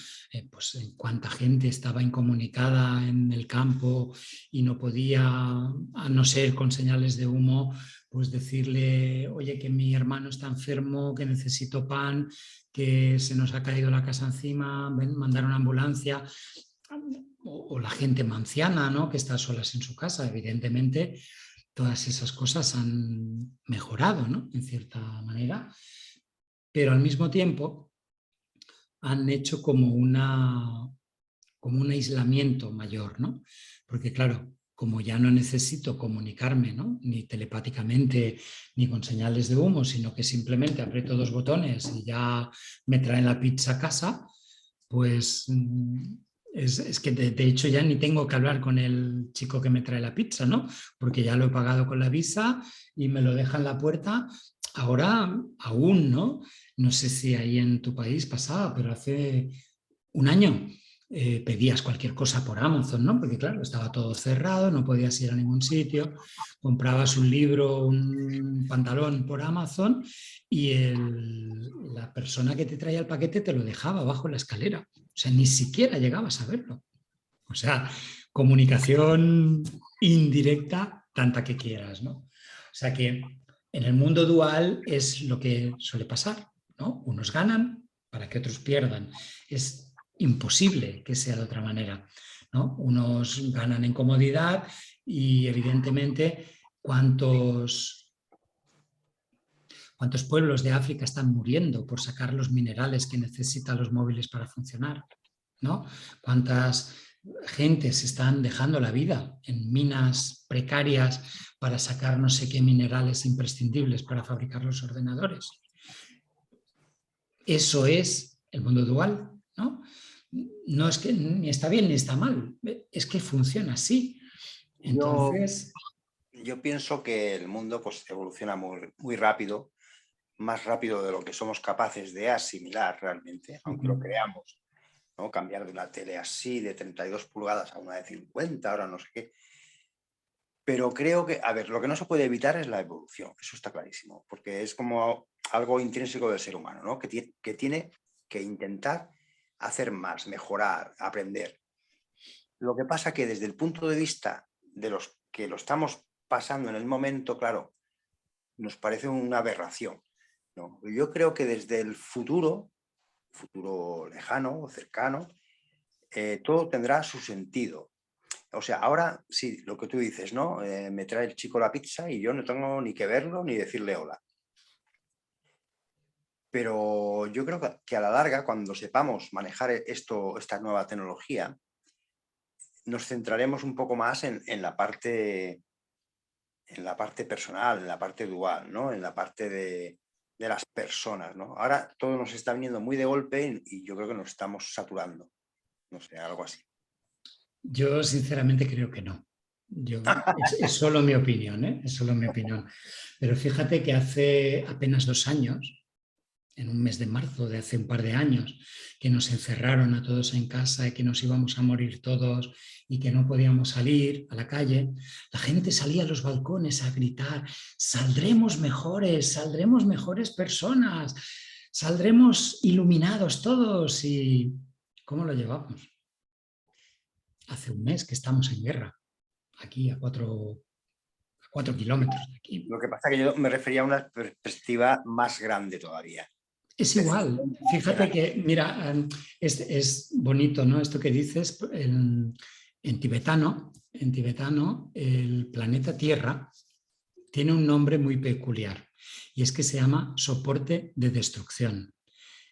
Pues en cuánta gente estaba incomunicada en el campo y no podía, a no ser con señales de humo, pues decirle, oye, que mi hermano está enfermo, que necesito pan, que se nos ha caído la casa encima, mandar una ambulancia, o la gente anciana, ¿no? Que está solas en su casa. Evidentemente, todas esas cosas han mejorado, ¿no? En cierta manera, pero al mismo tiempo han hecho como un aislamiento mayor, ¿no? Porque claro, como ya no necesito comunicarme, ¿no? Ni telepáticamente ni con señales de humo, sino que simplemente aprieto dos botones y ya me traen la pizza a casa, pues es que de hecho ya ni tengo que hablar con el chico que me trae la pizza, ¿no? Porque ya lo he pagado con la Visa y me lo deja en la puerta. Ahora aún, ¿no? No sé si ahí en tu país pasaba, pero hace un año pedías cualquier cosa por Amazon, ¿no? Porque claro, estaba todo cerrado, no podías ir a ningún sitio, comprabas un libro, un pantalón por Amazon y la persona que te traía el paquete te lo dejaba bajo la escalera. O sea, ni siquiera llegabas a verlo. O sea, comunicación indirecta, tanta que quieras, ¿no? O sea que en el mundo dual es lo que suele pasar, ¿no? Unos ganan para que otros pierdan. Es imposible que sea de otra manera, ¿no? Unos ganan en comodidad y evidentemente cuántos pueblos de África están muriendo por sacar los minerales que necesitan los móviles para funcionar, ¿no? Cuántas gentes están dejando la vida en minas precarias para sacar no sé qué minerales imprescindibles para fabricar los ordenadores. Eso es el mundo dual, ¿no? No es que ni está bien ni está mal, es que funciona así. Entonces, yo pienso que el mundo pues, evoluciona muy rápido, más rápido de lo que somos capaces de asimilar realmente, aunque lo creamos, ¿no? Cambiar de una tele así de 32 pulgadas a una de 50, ahora no sé qué. Pero creo que, a ver, lo que no se puede evitar es la evolución, eso está clarísimo, porque es como algo intrínseco del ser humano, ¿no? Que tiene que intentar hacer más, mejorar, aprender. Lo que pasa que desde el punto de vista de los que lo estamos pasando en el momento, claro, nos parece una aberración, ¿no? Yo creo que desde el futuro lejano o cercano, todo tendrá su sentido. O sea, ahora sí, lo que tú dices, ¿no? Me trae el chico la pizza y yo no tengo ni que verlo ni decirle hola. Pero yo creo que a la larga, cuando sepamos manejar esta nueva tecnología, nos centraremos un poco más en la parte personal, en la parte dual, ¿no? En la parte de las personas, ¿no? Ahora todo nos está viniendo muy de golpe y yo creo que nos estamos saturando. No sé, algo así. yo sinceramente creo que no. Es solo mi opinión, ¿eh? Es solo mi opinión. Pero fíjate que hace apenas 2 años en un mes de marzo de hace un par de años, que nos encerraron a todos en casa y que nos íbamos a morir todos y que no podíamos salir a la calle, la gente salía a los balcones a gritar: saldremos mejores personas, saldremos iluminados todos. ¿Y cómo lo llevamos? Hace un mes que estamos en guerra, aquí a 4 kilómetros de aquí. Lo que pasa es que yo me refería a una perspectiva más grande todavía. Es igual, fíjate que, mira, es bonito, ¿no? Esto que dices, en tibetano, el planeta Tierra tiene un nombre muy peculiar y es que se llama soporte de destrucción.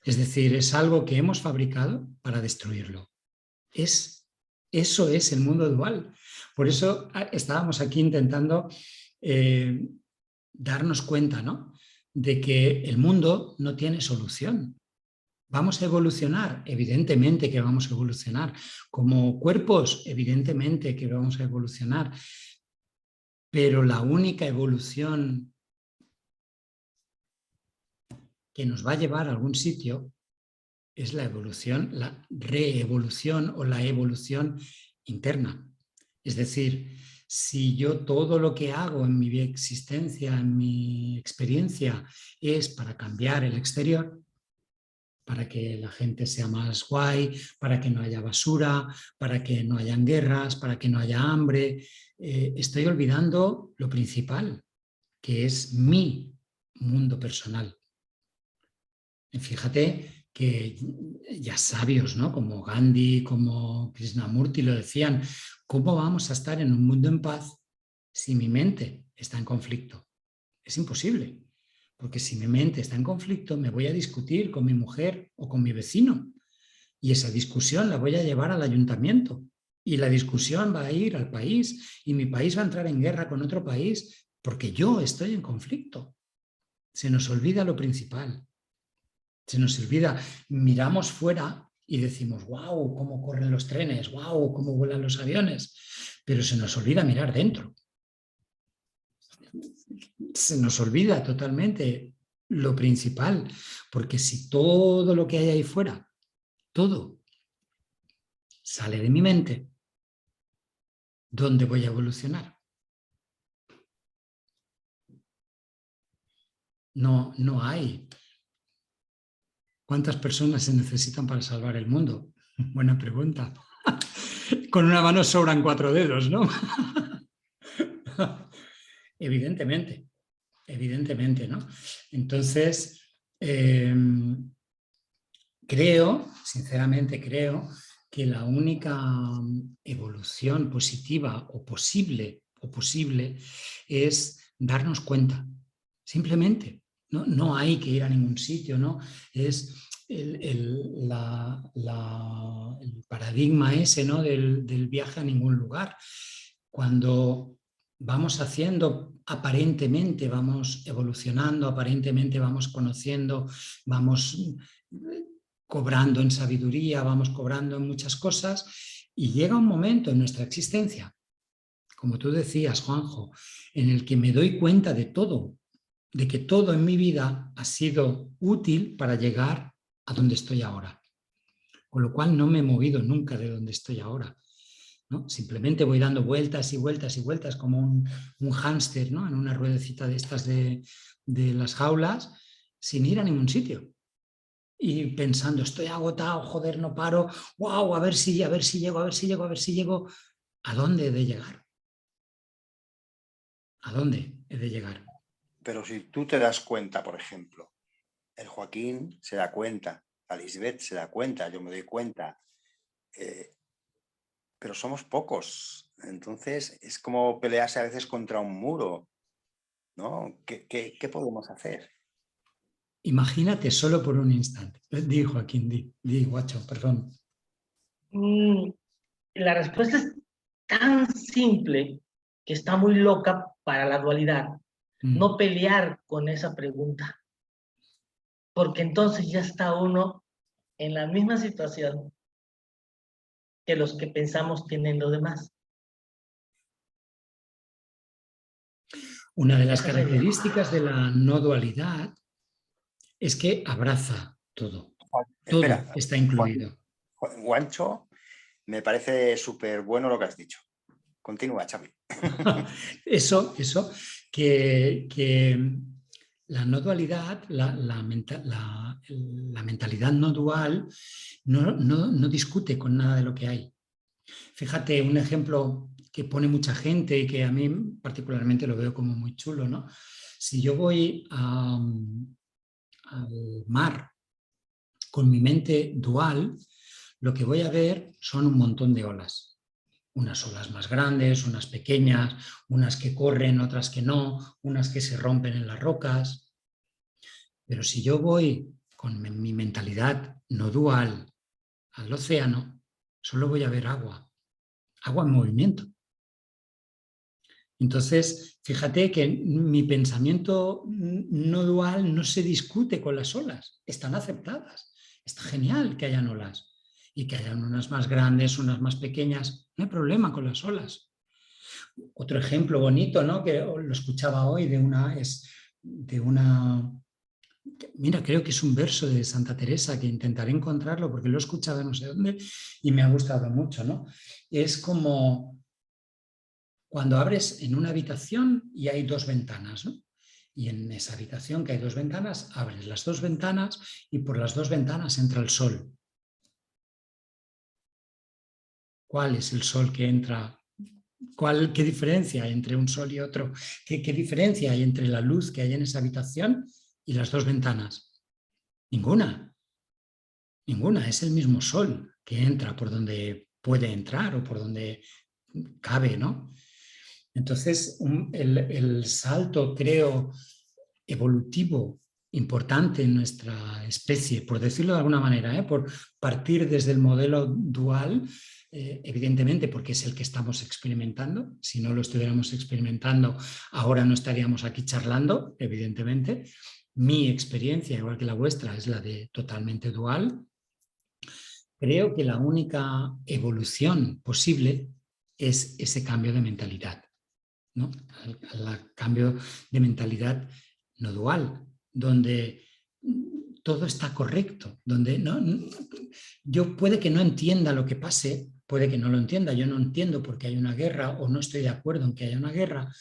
Es decir, es algo que hemos fabricado para destruirlo. Eso es el mundo dual. Por eso estábamos aquí intentando darnos cuenta, ¿no?, de que el mundo no tiene solución. ¿Vamos a evolucionar? Evidentemente que vamos a evolucionar. Como cuerpos, evidentemente que vamos a evolucionar. Pero la única evolución que nos va a llevar a algún sitio es la evolución, la reevolución o la evolución interna. Es decir, si yo todo lo que hago en mi existencia, en mi experiencia, es para cambiar el exterior, para que la gente sea más guay, para que no haya basura, para que no hayan guerras, para que no haya hambre, estoy olvidando lo principal, que es mi mundo personal. Fíjate que ya sabios, ¿no?, como Gandhi, como Krishnamurti lo decían: ¿cómo vamos a estar en un mundo en paz si mi mente está en conflicto? Es imposible, porque si mi mente está en conflicto me voy a discutir con mi mujer o con mi vecino y esa discusión la voy a llevar al ayuntamiento y la discusión va a ir al país y mi país va a entrar en guerra con otro país porque yo estoy en conflicto. Se nos olvida lo principal. Se nos olvida, miramos fuera y decimos: wow, cómo corren los trenes, wow, cómo vuelan los aviones, pero se nos olvida mirar dentro. Se nos olvida totalmente lo principal, porque si todo lo que hay ahí fuera, todo, sale de mi mente, ¿dónde voy a evolucionar? No hay. ¿Cuántas personas se necesitan para salvar el mundo? Buena pregunta. Con una mano sobran 4 dedos, ¿no? Evidentemente, ¿no? Entonces, sinceramente creo que la única evolución positiva o posible es darnos cuenta, simplemente. No hay que ir a ningún sitio, ¿no? Es el paradigma ese, ¿no?, del viaje a ningún lugar. Cuando vamos haciendo, aparentemente vamos evolucionando, aparentemente vamos conociendo, vamos cobrando en sabiduría, vamos cobrando en muchas cosas, y llega un momento en nuestra existencia, como tú decías, Juanjo, en el que me doy cuenta de todo, de que todo en mi vida ha sido útil para llegar a donde estoy ahora. Con lo cual no me he movido nunca de donde estoy ahora, ¿no? Simplemente voy dando vueltas y vueltas y vueltas como un hámster, ¿no?, en una ruedecita de estas de las jaulas, sin ir a ningún sitio. Y pensando: estoy agotado, joder, no paro, wow, a ver si llego. ¿A dónde he de llegar? ¿A dónde he de llegar? Pero si tú te das cuenta, por ejemplo, el Joaquín se da cuenta, la Lisbeth se da cuenta, yo me doy cuenta, pero somos pocos. Entonces es como pelearse a veces contra un muro, ¿no? ¿Qué podemos hacer? Imagínate solo por un instante. Di, Joaquín, di, guacho, perdón. La respuesta es tan simple que está muy loca para la dualidad. No pelear con esa pregunta, porque entonces ya está uno en la misma situación que los que pensamos tienen los demás. Una de las características de la no dualidad Es que abraza todo. Todo Espera, está incluido. Guancho, me parece súper bueno lo que has dicho. Continúa, Xavi. Eso, que la no dualidad, la mentalidad no dual, no discute con nada de lo que hay. Fíjate, un ejemplo que pone mucha gente y que a mí particularmente lo veo como muy chulo, ¿no? Si yo voy al mar con mi mente dual, lo que voy a ver son un montón de olas. Unas olas más grandes, unas pequeñas, unas que corren, otras que no, unas que se rompen en las rocas. Pero si yo voy con mi mentalidad no dual al océano, solo voy a ver agua, agua en movimiento. Entonces, fíjate que mi pensamiento no dual no se discute con las olas, están aceptadas. Está genial que hayan olas y que hayan unas más grandes, unas más pequeñas, no hay problema con las olas. Otro ejemplo bonito, ¿no?, que lo escuchaba hoy mira, creo que es un verso de Santa Teresa, que intentaré encontrarlo porque lo he escuchado no sé dónde y me ha gustado mucho, ¿no? Es como cuando abres en una habitación y hay dos ventanas, ¿no? Y en esa habitación que hay dos ventanas, abres las dos ventanas y por las dos ventanas entra el sol. ¿Cuál es el sol que entra? ¿Qué diferencia hay entre un sol y otro? ¿Qué diferencia hay entre la luz que hay en esa habitación y las dos ventanas? Ninguna. Ninguna. Es el mismo sol que entra por donde puede entrar o por donde cabe, ¿no? Entonces, el salto, creo, evolutivo importante en nuestra especie, por decirlo de alguna manera, por partir desde el modelo dual, evidentemente porque es el que estamos experimentando. Si no lo estuviéramos experimentando, ahora no estaríamos aquí charlando, evidentemente. Mi experiencia, igual que la vuestra, es la de totalmente dual. Creo que la única evolución posible es ese cambio de mentalidad, ¿no? Al cambio de mentalidad no dual, donde todo está correcto, donde yo puede que no entienda lo que pase, puede que no lo entienda, yo no entiendo por qué hay una guerra o no estoy de acuerdo en que haya una guerra,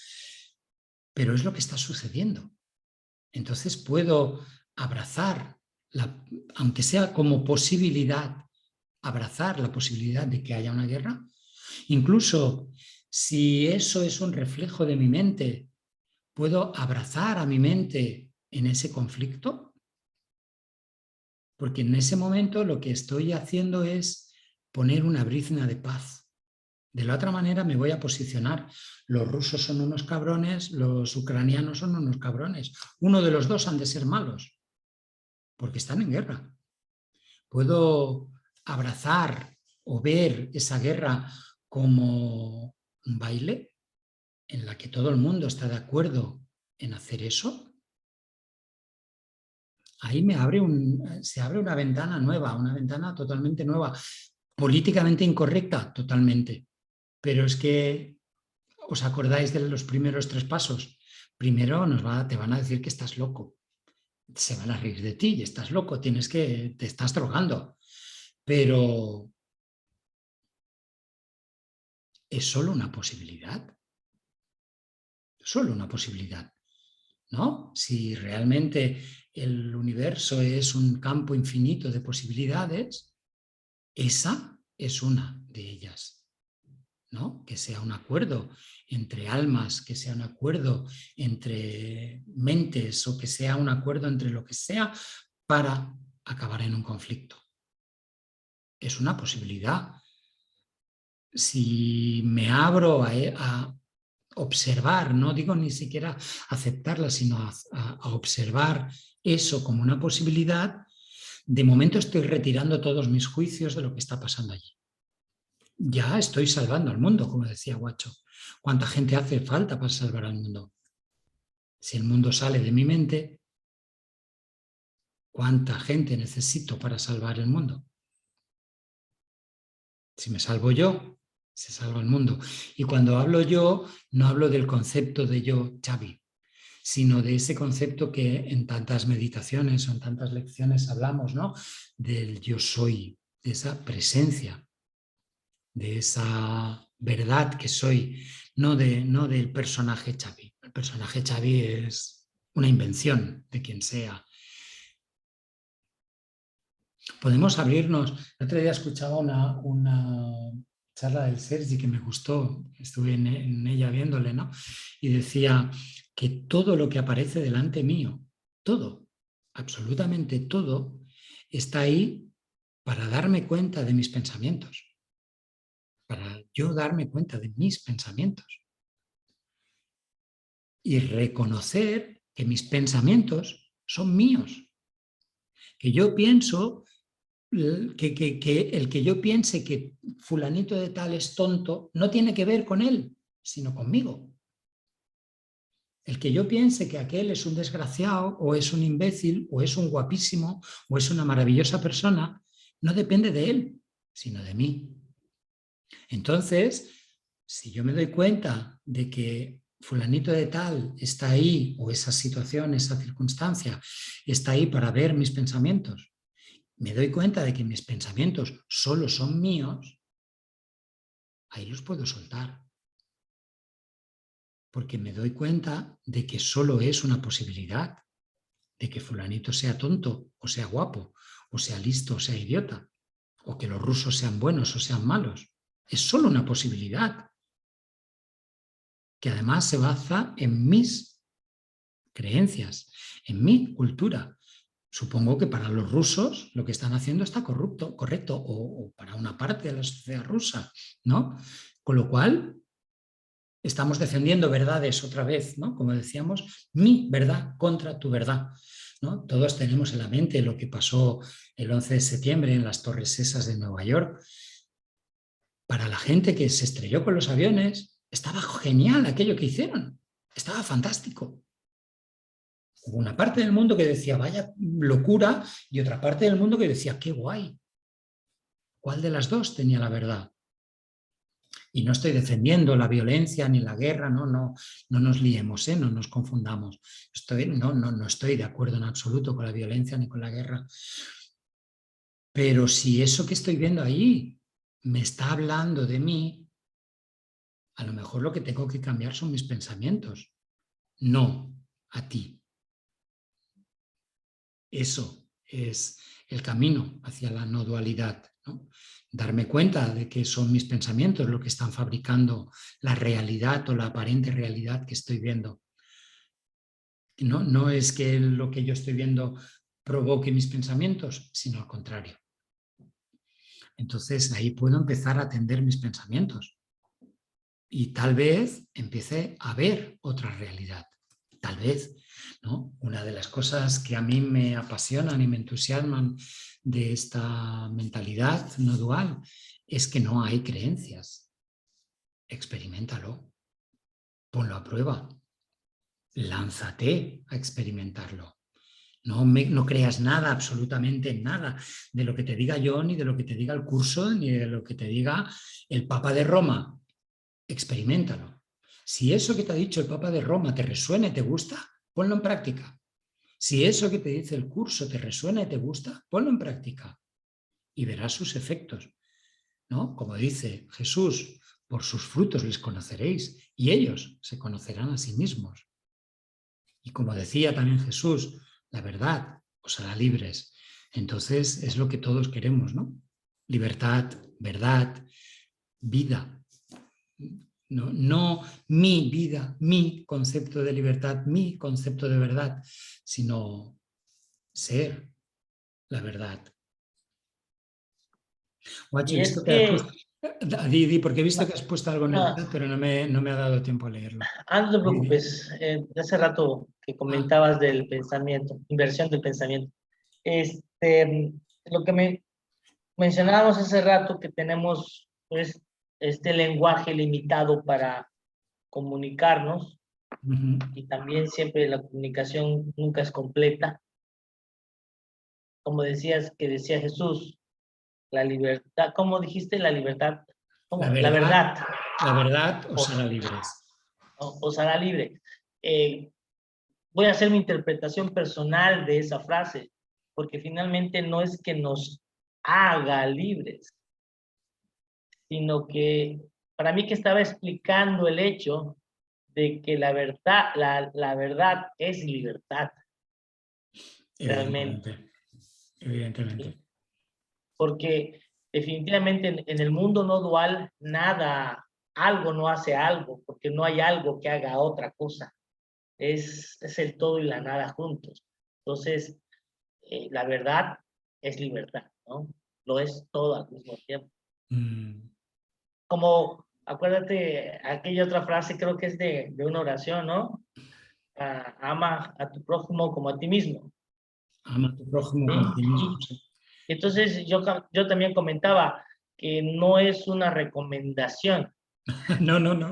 pero es lo que está sucediendo. Entonces puedo abrazar, aunque sea como posibilidad, abrazar la posibilidad de que haya una guerra. Incluso si eso es un reflejo de mi mente, ¿puedo abrazar a mi mente en ese conflicto? Porque en ese momento lo que estoy haciendo es poner una brizna de paz. De la otra manera me voy a posicionar. Los rusos son unos cabrones, los ucranianos son unos cabrones. Uno de los dos han de ser malos, porque están en guerra. Puedo abrazar o ver esa guerra como un baile en la que todo el mundo está de acuerdo en hacer eso. Ahí se abre una ventana nueva, una ventana totalmente nueva, políticamente incorrecta, totalmente. Pero es que, ¿os acordáis de los primeros 3 pasos? Primero te van a decir que estás loco, se van a reír de ti, estás loco, te estás drogando. Pero es solo una posibilidad. Solo una posibilidad, ¿no? Si realmente el universo es un campo infinito de posibilidades, esa es una de ellas, ¿no? Que sea un acuerdo entre almas, que sea un acuerdo entre mentes o que sea un acuerdo entre lo que sea para acabar en un conflicto. Es una posibilidad. Si me abro a observar, no digo ni siquiera aceptarla, sino a observar eso como una posibilidad, de momento estoy retirando todos mis juicios de lo que está pasando allí. Ya estoy salvando al mundo, como decía Guacho. ¿Cuánta gente hace falta para salvar al mundo? Si el mundo sale de mi mente, ¿cuánta gente necesito para salvar el mundo? Si me salvo yo, se salva el mundo. Y cuando hablo yo, no hablo del concepto de yo, Xavi, sino de ese concepto que en tantas meditaciones o en tantas lecciones hablamos, ¿no? Del yo soy, de esa presencia, de esa verdad que soy, no del personaje Xavi. El personaje Xavi es una invención de quien sea. Podemos abrirnos. El otro día escuchaba una charla del Sergi que me gustó, estuve en ella viéndole, ¿no? Y decía que todo lo que aparece delante mío, todo, absolutamente todo, está ahí para darme cuenta de mis pensamientos, para yo darme cuenta de mis pensamientos y reconocer que mis pensamientos son míos, que yo pienso, que el que yo piense que fulanito de tal es tonto no tiene que ver con él, sino conmigo. El que yo piense que aquel es un desgraciado o es un imbécil o es un guapísimo o es una maravillosa persona no depende de él, sino de mí. Entonces, si yo me doy cuenta de que fulanito de tal está ahí, o esa situación, esa circunstancia, está ahí para ver mis pensamientos, me doy cuenta de que mis pensamientos solo son míos, ahí los puedo soltar. Porque me doy cuenta de que solo es una posibilidad, de que fulanito sea tonto, o sea guapo, o sea listo, o sea idiota, o que los rusos sean buenos o sean malos. Es solo una posibilidad, que además se basa en mis creencias, en mi cultura. Supongo que para los rusos lo que están haciendo está correcto, o para una parte de la sociedad rusa, ¿no? Con lo cual, estamos defendiendo verdades otra vez, ¿no? Como decíamos, mi verdad contra tu verdad, ¿no? Todos tenemos en la mente lo que pasó el 11 de septiembre en las Torres esas de Nueva York. Para la gente que se estrelló con los aviones, estaba genial aquello que hicieron, estaba fantástico. Hubo una parte del mundo que decía, vaya locura, y otra parte del mundo que decía, qué guay. ¿Cuál de las dos tenía la verdad? Y no estoy defendiendo la violencia ni la guerra, no nos liemos, no nos confundamos. No estoy de acuerdo en absoluto con la violencia ni con la guerra. Pero si eso que estoy viendo ahí me está hablando de mí, a lo mejor lo que tengo que cambiar son mis pensamientos, no a ti. Eso es el camino hacia la no dualidad, ¿no? Darme cuenta de que son mis pensamientos lo que están fabricando la realidad o la aparente realidad que estoy viendo. No es que lo que yo estoy viendo provoque mis pensamientos, sino al contrario. Entonces ahí puedo empezar a atender mis pensamientos y tal vez empiece a ver otra realidad. Tal vez, ¿no? Una de las cosas que a mí me apasionan y me entusiasman de esta mentalidad no dual es que no hay creencias. Experiméntalo, ponlo a prueba, lánzate a experimentarlo. No creas nada, absolutamente nada, de lo que te diga yo, ni de lo que te diga el curso, ni de lo que te diga el Papa de Roma. Experiméntalo. Si eso que te ha dicho el Papa de Roma te resuena y te gusta, ponlo en práctica. Si eso que te dice el curso te resuena y te gusta, ponlo en práctica y verás sus efectos, ¿no? Como dice Jesús, por sus frutos les conoceréis y ellos se conocerán a sí mismos. Y como decía también Jesús, la verdad os hará libres. Entonces es lo que todos queremos, ¿no? Libertad, verdad, vida. No mi vida, mi concepto de libertad, mi concepto de verdad, sino ser la verdad. Guacho, Y es que, porque he visto que has puesto algo en el chat, pero no me ha dado tiempo a leerlo. no te preocupes, hace rato que comentabas del pensamiento, inversión del pensamiento. Lo que mencionábamos hace rato, que tenemos pues, este lenguaje limitado para comunicarnos, y también siempre la comunicación nunca es completa. Como decías, que decía Jesús, la libertad, ¿cómo dijiste? La libertad, ¿cómo? La verdad. La verdad os hará libres. Os hará libre. voy a hacer mi interpretación personal de esa frase, porque finalmente no es que nos haga libres, sino que para mí que estaba explicando el hecho de que la verdad, la verdad es libertad, realmente. Evidentemente, evidentemente. ¿Sí? Porque definitivamente en el mundo no dual, nada, algo no hace algo, porque no hay algo que haga otra cosa. Es el todo y la nada juntos. Entonces, la verdad es libertad, ¿no? Lo es todo al mismo tiempo. Mm. Como, acuérdate, aquella otra frase creo que es de una oración, ¿no? Ama a tu prójimo como a ti mismo. Ama a tu prójimo ¿Sí? como a ti mismo. Sí. Entonces yo también comentaba que no es una recomendación, No, no, no.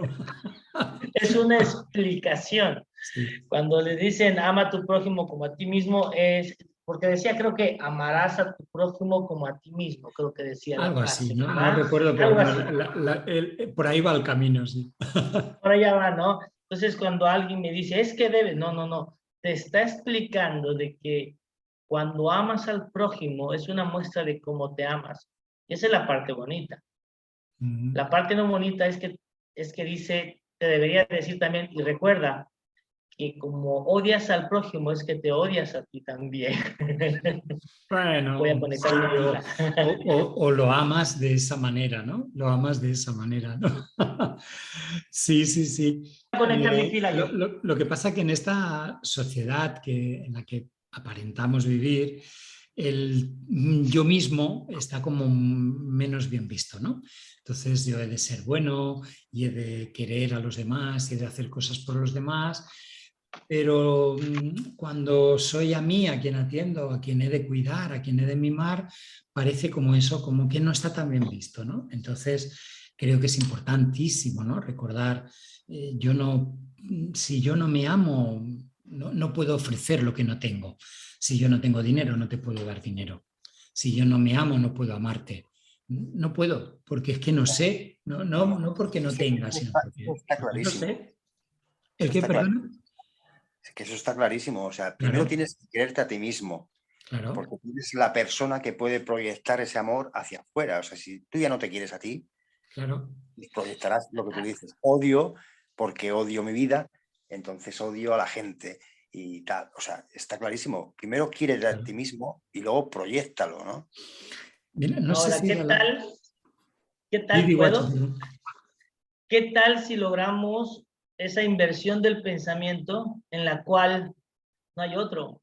es una explicación. Sí. Cuando le dicen ama a tu prójimo como a ti mismo, es porque decía, creo que amarás a tu prójimo como a ti mismo, creo que decía la Algo así, frase, no, no ¿verdad? recuerdo, pero Algo bueno, así, por ahí va el camino, sí. por allá va, ¿no? Entonces cuando alguien me dice, es que debes, no, no, no, te está explicando de que cuando amas al prójimo es una muestra de cómo te amas. Y esa es la parte bonita. Mm. La parte no bonita es que dice, te debería decir también, y recuerda, que como odias al prójimo es que te odias a ti también. Voy a Bueno, sí, conectar mi pila. o lo amas de esa manera, ¿no? Lo amas de esa manera, ¿no? Sí, sí, sí. Voy a conectar mi pila yo. Lo que pasa que en esta sociedad en la que aparentamos vivir, el yo mismo está como menos bien visto, ¿no? Entonces yo he de ser bueno y he de querer a los demás y he de hacer cosas por los demás, pero cuando soy a mí, a quien atiendo, a quien he de cuidar, a quien he de mimar, parece como eso, como que no está tan bien visto, ¿no? Entonces creo que es importantísimo, ¿no? Recordar, si yo no me amo, no puedo ofrecer lo que no tengo. Si yo no tengo dinero, no te puedo dar dinero. Si yo no me amo, no puedo amarte. No puedo, porque es que no sé, no porque no tenga, sino Eso porque está no clarísimo. sé. ¿El Eso qué, está clarísimo. perdón? Es que eso está clarísimo. O sea, primero Claro, tienes que quererte a ti mismo, claro, porque tú eres la persona que puede proyectar ese amor hacia afuera. O sea, si tú ya no te quieres a ti, claro. proyectarás lo que tú dices. Odio, porque odio mi vida, entonces odio a la gente y tal. O sea, está clarísimo. Primero quiérete a Claro. ti mismo y luego proyéctalo, ¿no? Bien, no sé Ahora, si qué Sí, tal digo, puedo? ¿Qué tal si logramos esa inversión del pensamiento en la cual no hay otro?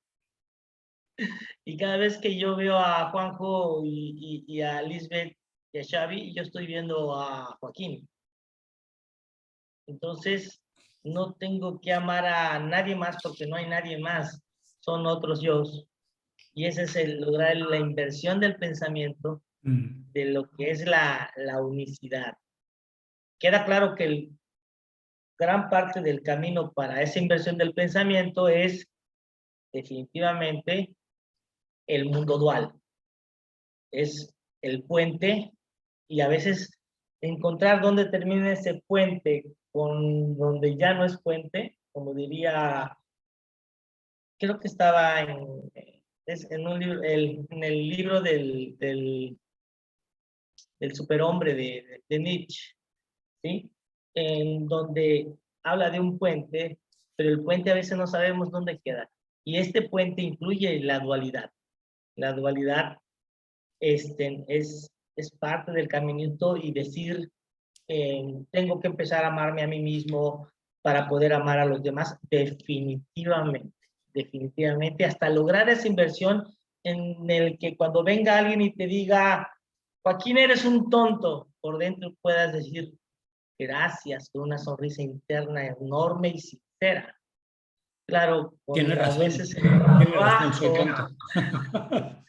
Y cada vez que yo veo a Juanjo y a Lisbeth y a Xavi, yo estoy viendo a Joaquín. Entonces, no tengo que amar a nadie más porque no hay nadie más. Son otros yo. Y ese es el lograr la inversión del pensamiento de lo que es la unicidad. Queda claro que gran parte del camino para esa inversión del pensamiento es definitivamente el mundo dual. Es el puente y a veces encontrar dónde termina ese puente con donde ya no es puente, como diría, creo que estaba en un libro, en el libro del superhombre de Nietzsche, ¿sí? En donde habla de un puente, pero el puente a veces no sabemos dónde queda. Y este puente incluye la dualidad. La dualidad es parte del caminito y decir, tengo que empezar a amarme a mí mismo para poder amar a los demás, definitivamente, definitivamente, hasta lograr esa inversión en el que cuando venga alguien y te diga, Joaquín, eres un tonto, por dentro puedas decir, gracias, con una sonrisa interna enorme y sincera. Claro, Tienes a razón, veces el tienes razón, soy trabajo, tonto.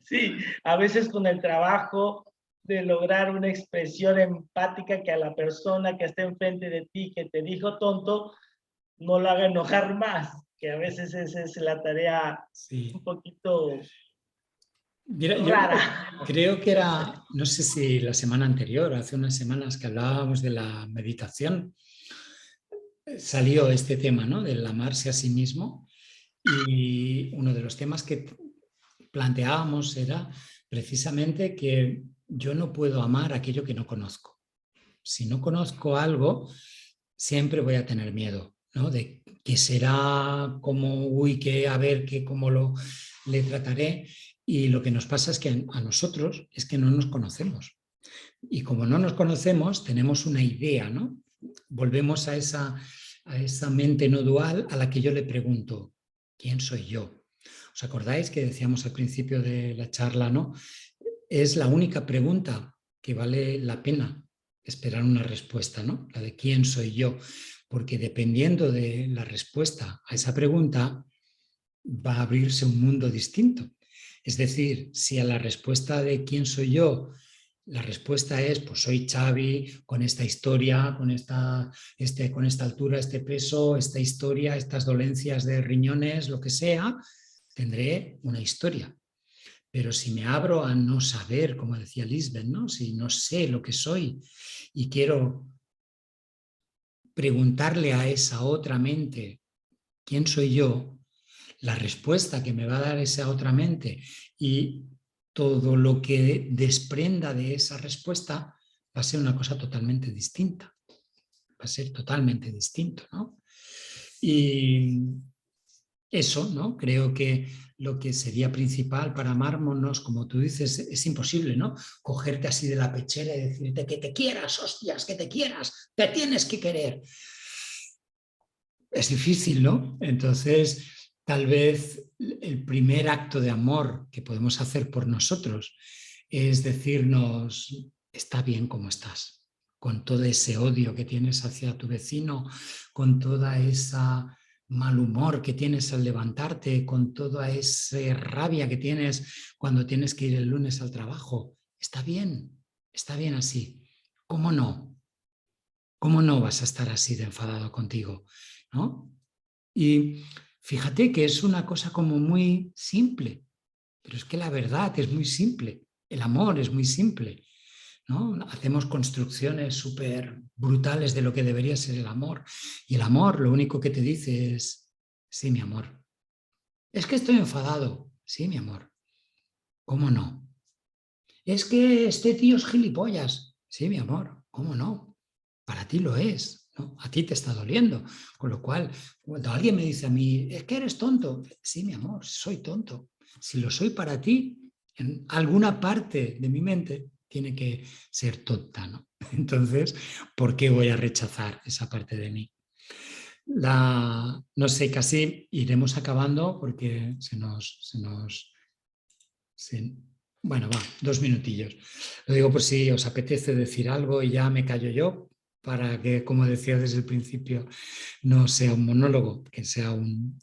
sí, a veces con el trabajo de lograr una expresión empática que a la persona que está enfrente de ti, que te dijo tonto, no la haga enojar más, que a veces esa es la tarea Sí. un poquito Mira, yo rara. creo que era, no sé si la semana anterior, hace unas semanas que hablábamos de la meditación, salió este tema, ¿no?, del amarse a sí mismo, y uno de los temas que planteábamos era precisamente que yo no puedo amar aquello que no conozco. Si no conozco algo, siempre voy a tener miedo, ¿no?, de que será como, uy, que a ver, que cómo le trataré. Y lo que nos pasa es que a nosotros es que no nos conocemos. Y como no nos conocemos, tenemos una idea, ¿no? Volvemos a esa mente no dual a la que yo le pregunto, ¿quién soy yo? ¿Os acordáis que decíamos al principio de la charla, ¿no? Es la única pregunta que vale la pena esperar una respuesta, ¿no? La de quién soy yo, porque dependiendo de la respuesta a esa pregunta va a abrirse un mundo distinto. Es decir, si a la respuesta de quién soy yo, la respuesta es, pues soy Xavi, con esta historia, con esta altura, este peso, esta historia, estas dolencias de riñones, lo que sea, tendré una historia. Pero si me abro a no saber, como decía Lisbeth, ¿no?, si no sé lo que soy y quiero preguntarle a esa otra mente quién soy yo, la respuesta que me va a dar esa otra mente y todo lo que desprenda de esa respuesta va a ser una cosa totalmente distinta. Va a ser totalmente distinto, ¿no? Y eso, ¿no? Creo que lo que sería principal para amarnos, como tú dices, es imposible, ¿no? Cogerte así de la pechera y decirte que te quieras, hostias, que te quieras, te tienes que querer. Es difícil, ¿no? Entonces, tal vez el primer acto de amor que podemos hacer por nosotros es decirnos, está bien como estás, con todo ese odio que tienes hacia tu vecino, con toda esa mal humor que tienes al levantarte, con toda esa rabia que tienes cuando tienes que ir el lunes al trabajo. Está bien así. ¿Cómo no? ¿Cómo no vas a estar así de enfadado contigo? ¿No? Y fíjate que es una cosa como muy simple, pero es que la verdad es muy simple, el amor es muy simple, ¿no? Hacemos construcciones súper brutales de lo que debería ser el amor, y el amor lo único que te dice es, sí, mi amor. Es que estoy enfadado, sí, mi amor. ¿Cómo no? Es que este tío es gilipollas, sí, mi amor, ¿cómo no? Para ti lo es, ¿no? A ti te está doliendo. Con lo cual, cuando alguien me dice a mí, es que eres tonto, sí, mi amor, soy tonto. Si lo soy para ti, en alguna parte de mi mente tiene que ser tonta, ¿no? Entonces, ¿por qué voy a rechazar esa parte de mí? No sé, casi iremos acabando porque bueno, va, 2 minutillos. Lo digo por si os apetece decir algo y ya me callo yo, para que, como decía desde el principio, no sea un monólogo, que sea un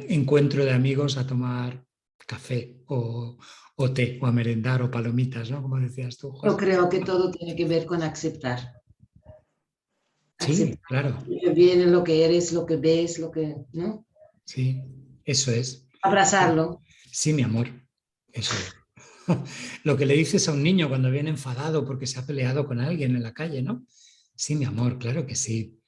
encuentro de amigos a tomar café o té, o a merendar, o palomitas, ¿no? Como decías tú, Yo José. creo que todo tiene que ver con aceptar. Sí, Aceptar claro, lo que viene, lo que eres, lo que ves, lo que, ¿no? sí, eso es. Abrazarlo. Sí, mi amor, eso es. Lo que le dices a un niño cuando viene enfadado porque se ha peleado con alguien en la calle, ¿no? Sí, mi amor, claro que sí.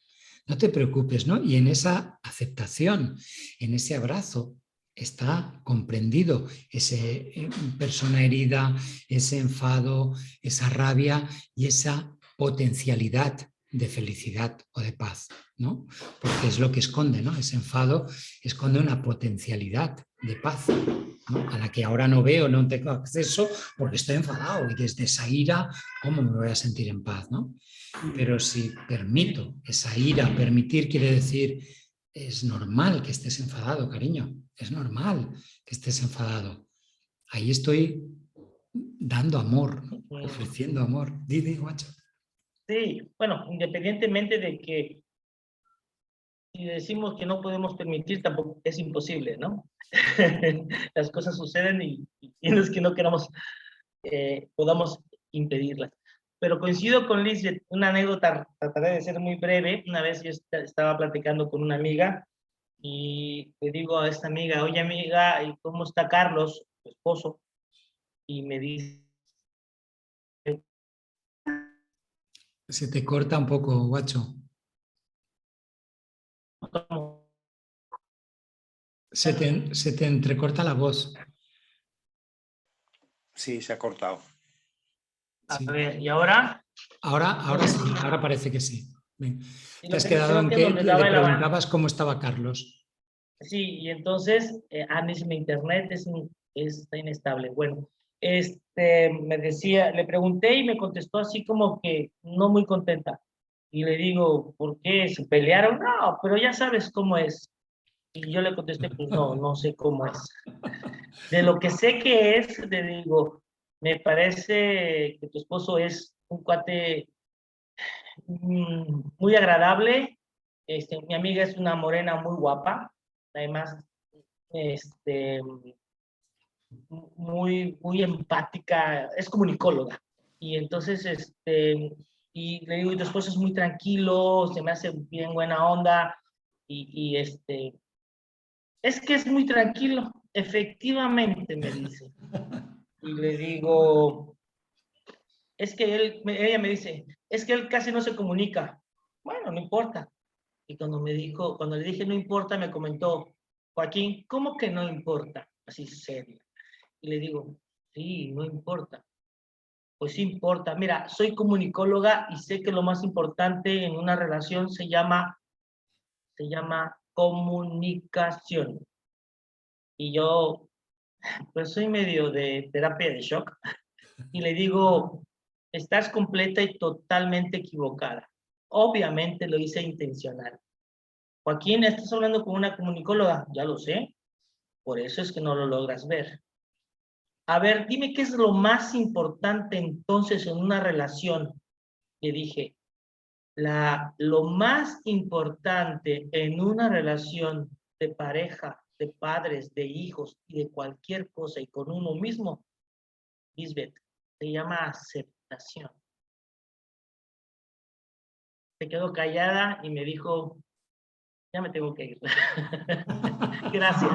No te preocupes, ¿no? Y en esa aceptación, en ese abrazo, está comprendido ese persona herida, ese enfado, esa rabia y esa potencialidad de felicidad o de paz, ¿no? Porque es lo que esconde, ¿no? Ese enfado esconde una potencialidad de paz, ¿no? A la que ahora no veo, no tengo acceso porque estoy enfadado, y desde esa ira, ¿cómo me voy a sentir en paz, ¿no? Pero si permito esa ira, permitir quiere decir, es normal que estés enfadado, cariño, es normal que estés enfadado. Ahí estoy dando amor, ¿no? Ofreciendo amor. Didi, guacho. Sí, bueno, independientemente de que si decimos que no podemos permitir, tampoco es imposible, ¿no? Las cosas suceden y no es que no queramos, podamos impedirlas. Pero coincido con Liz, una anécdota, trataré de ser muy breve. Una vez yo estaba platicando con una amiga y le digo a esta amiga, oye amiga, ¿y cómo está Carlos, tu esposo? Y me dice, Se te corta un poco, guacho. Se te entrecorta la voz. Sí, se ha cortado. A Sí. ver, ¿y ahora? Ahora sí, ahora parece que sí. Bien. Y Te lo has que quedado creo en que que donde le daba el avance. preguntabas cómo estaba Carlos. Sí, y entonces, a mí mi internet está inestable. Bueno, me decía, le pregunté y me contestó así como que no muy contenta. Y le digo, ¿por qué? ¿Se pelearon? No, pero ya sabes cómo es. Y yo le contesté, pues no, no sé cómo es. De lo que sé que es, le digo, me parece que tu esposo es un cuate muy agradable. Mi amiga es una morena muy guapa. Además, muy empática, es comunicóloga. Y entonces, y le digo, y tu esposo es muy tranquilo, se me hace bien buena onda, es que es muy tranquilo, efectivamente, me dice. Y le digo, es que ella me dice, es que él casi no se comunica. Bueno, no importa. Y cuando le dije no importa, me comentó, Joaquín, ¿cómo que no importa? Así serio. Y le digo, sí, no importa. Pues sí importa. Mira, soy comunicóloga y sé que lo más importante en una relación se llama comunicación. Y yo, pues soy medio de terapia de shock. Y le digo, estás completa y totalmente equivocada. Obviamente lo hice intencional. Joaquín, estás hablando con una comunicóloga. Ya lo sé. Por eso es que no lo logras ver. A ver, dime qué es lo más importante entonces en una relación. Le dije, lo más importante en una relación de pareja, de padres, de hijos y de cualquier cosa y con uno mismo, Lisbeth, se llama aceptación. Se quedó callada y me dijo, ya me tengo que ir. Gracias.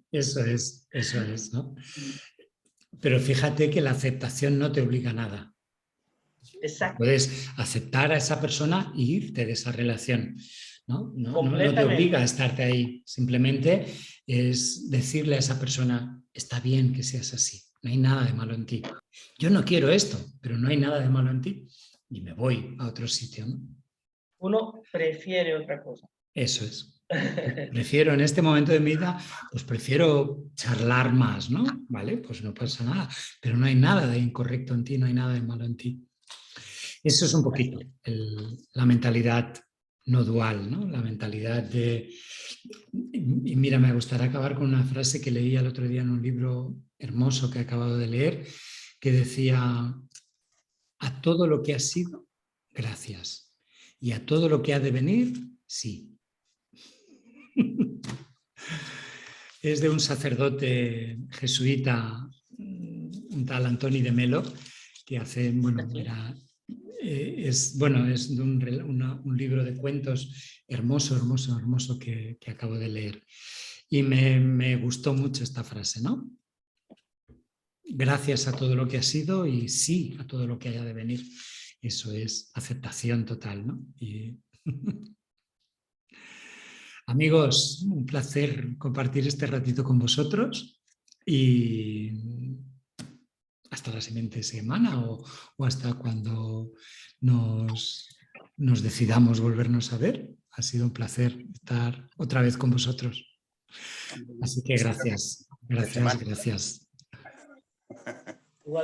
Eso es, ¿no? Pero fíjate que la aceptación no te obliga a nada. Exacto. Puedes aceptar a esa persona e irte de esa relación. No te obliga a estarte ahí. Simplemente es decirle a esa persona, está bien que seas así, no hay nada de malo en ti. Yo no quiero esto, pero no hay nada de malo en ti. Y me voy a otro sitio, ¿no? Uno prefiere otra cosa. Eso es. Prefiero en este momento de mi vida, pues prefiero charlar más, ¿no? Vale, pues no pasa nada, pero no hay nada de incorrecto en ti, no hay nada de malo en ti. Eso es un poquito la mentalidad no dual, ¿no? La mentalidad de... Y mira, me gustaría acabar con una frase que leí el otro día en un libro hermoso que he acabado de leer, que decía, a todo lo que ha sido, gracias. Y a todo lo que ha de venir, sí. Es de un sacerdote jesuita, un tal Antoni de Melo, que hace, bueno, es de un libro de cuentos hermoso que acabo de leer. Y me gustó mucho esta frase, ¿no? Gracias a todo lo que ha sido y sí a todo lo que haya de venir. Eso es aceptación total, ¿no? Y... Amigos, un placer compartir este ratito con vosotros y hasta la siguiente semana o hasta cuando nos decidamos volvernos a ver. Ha sido un placer estar otra vez con vosotros. Así que gracias.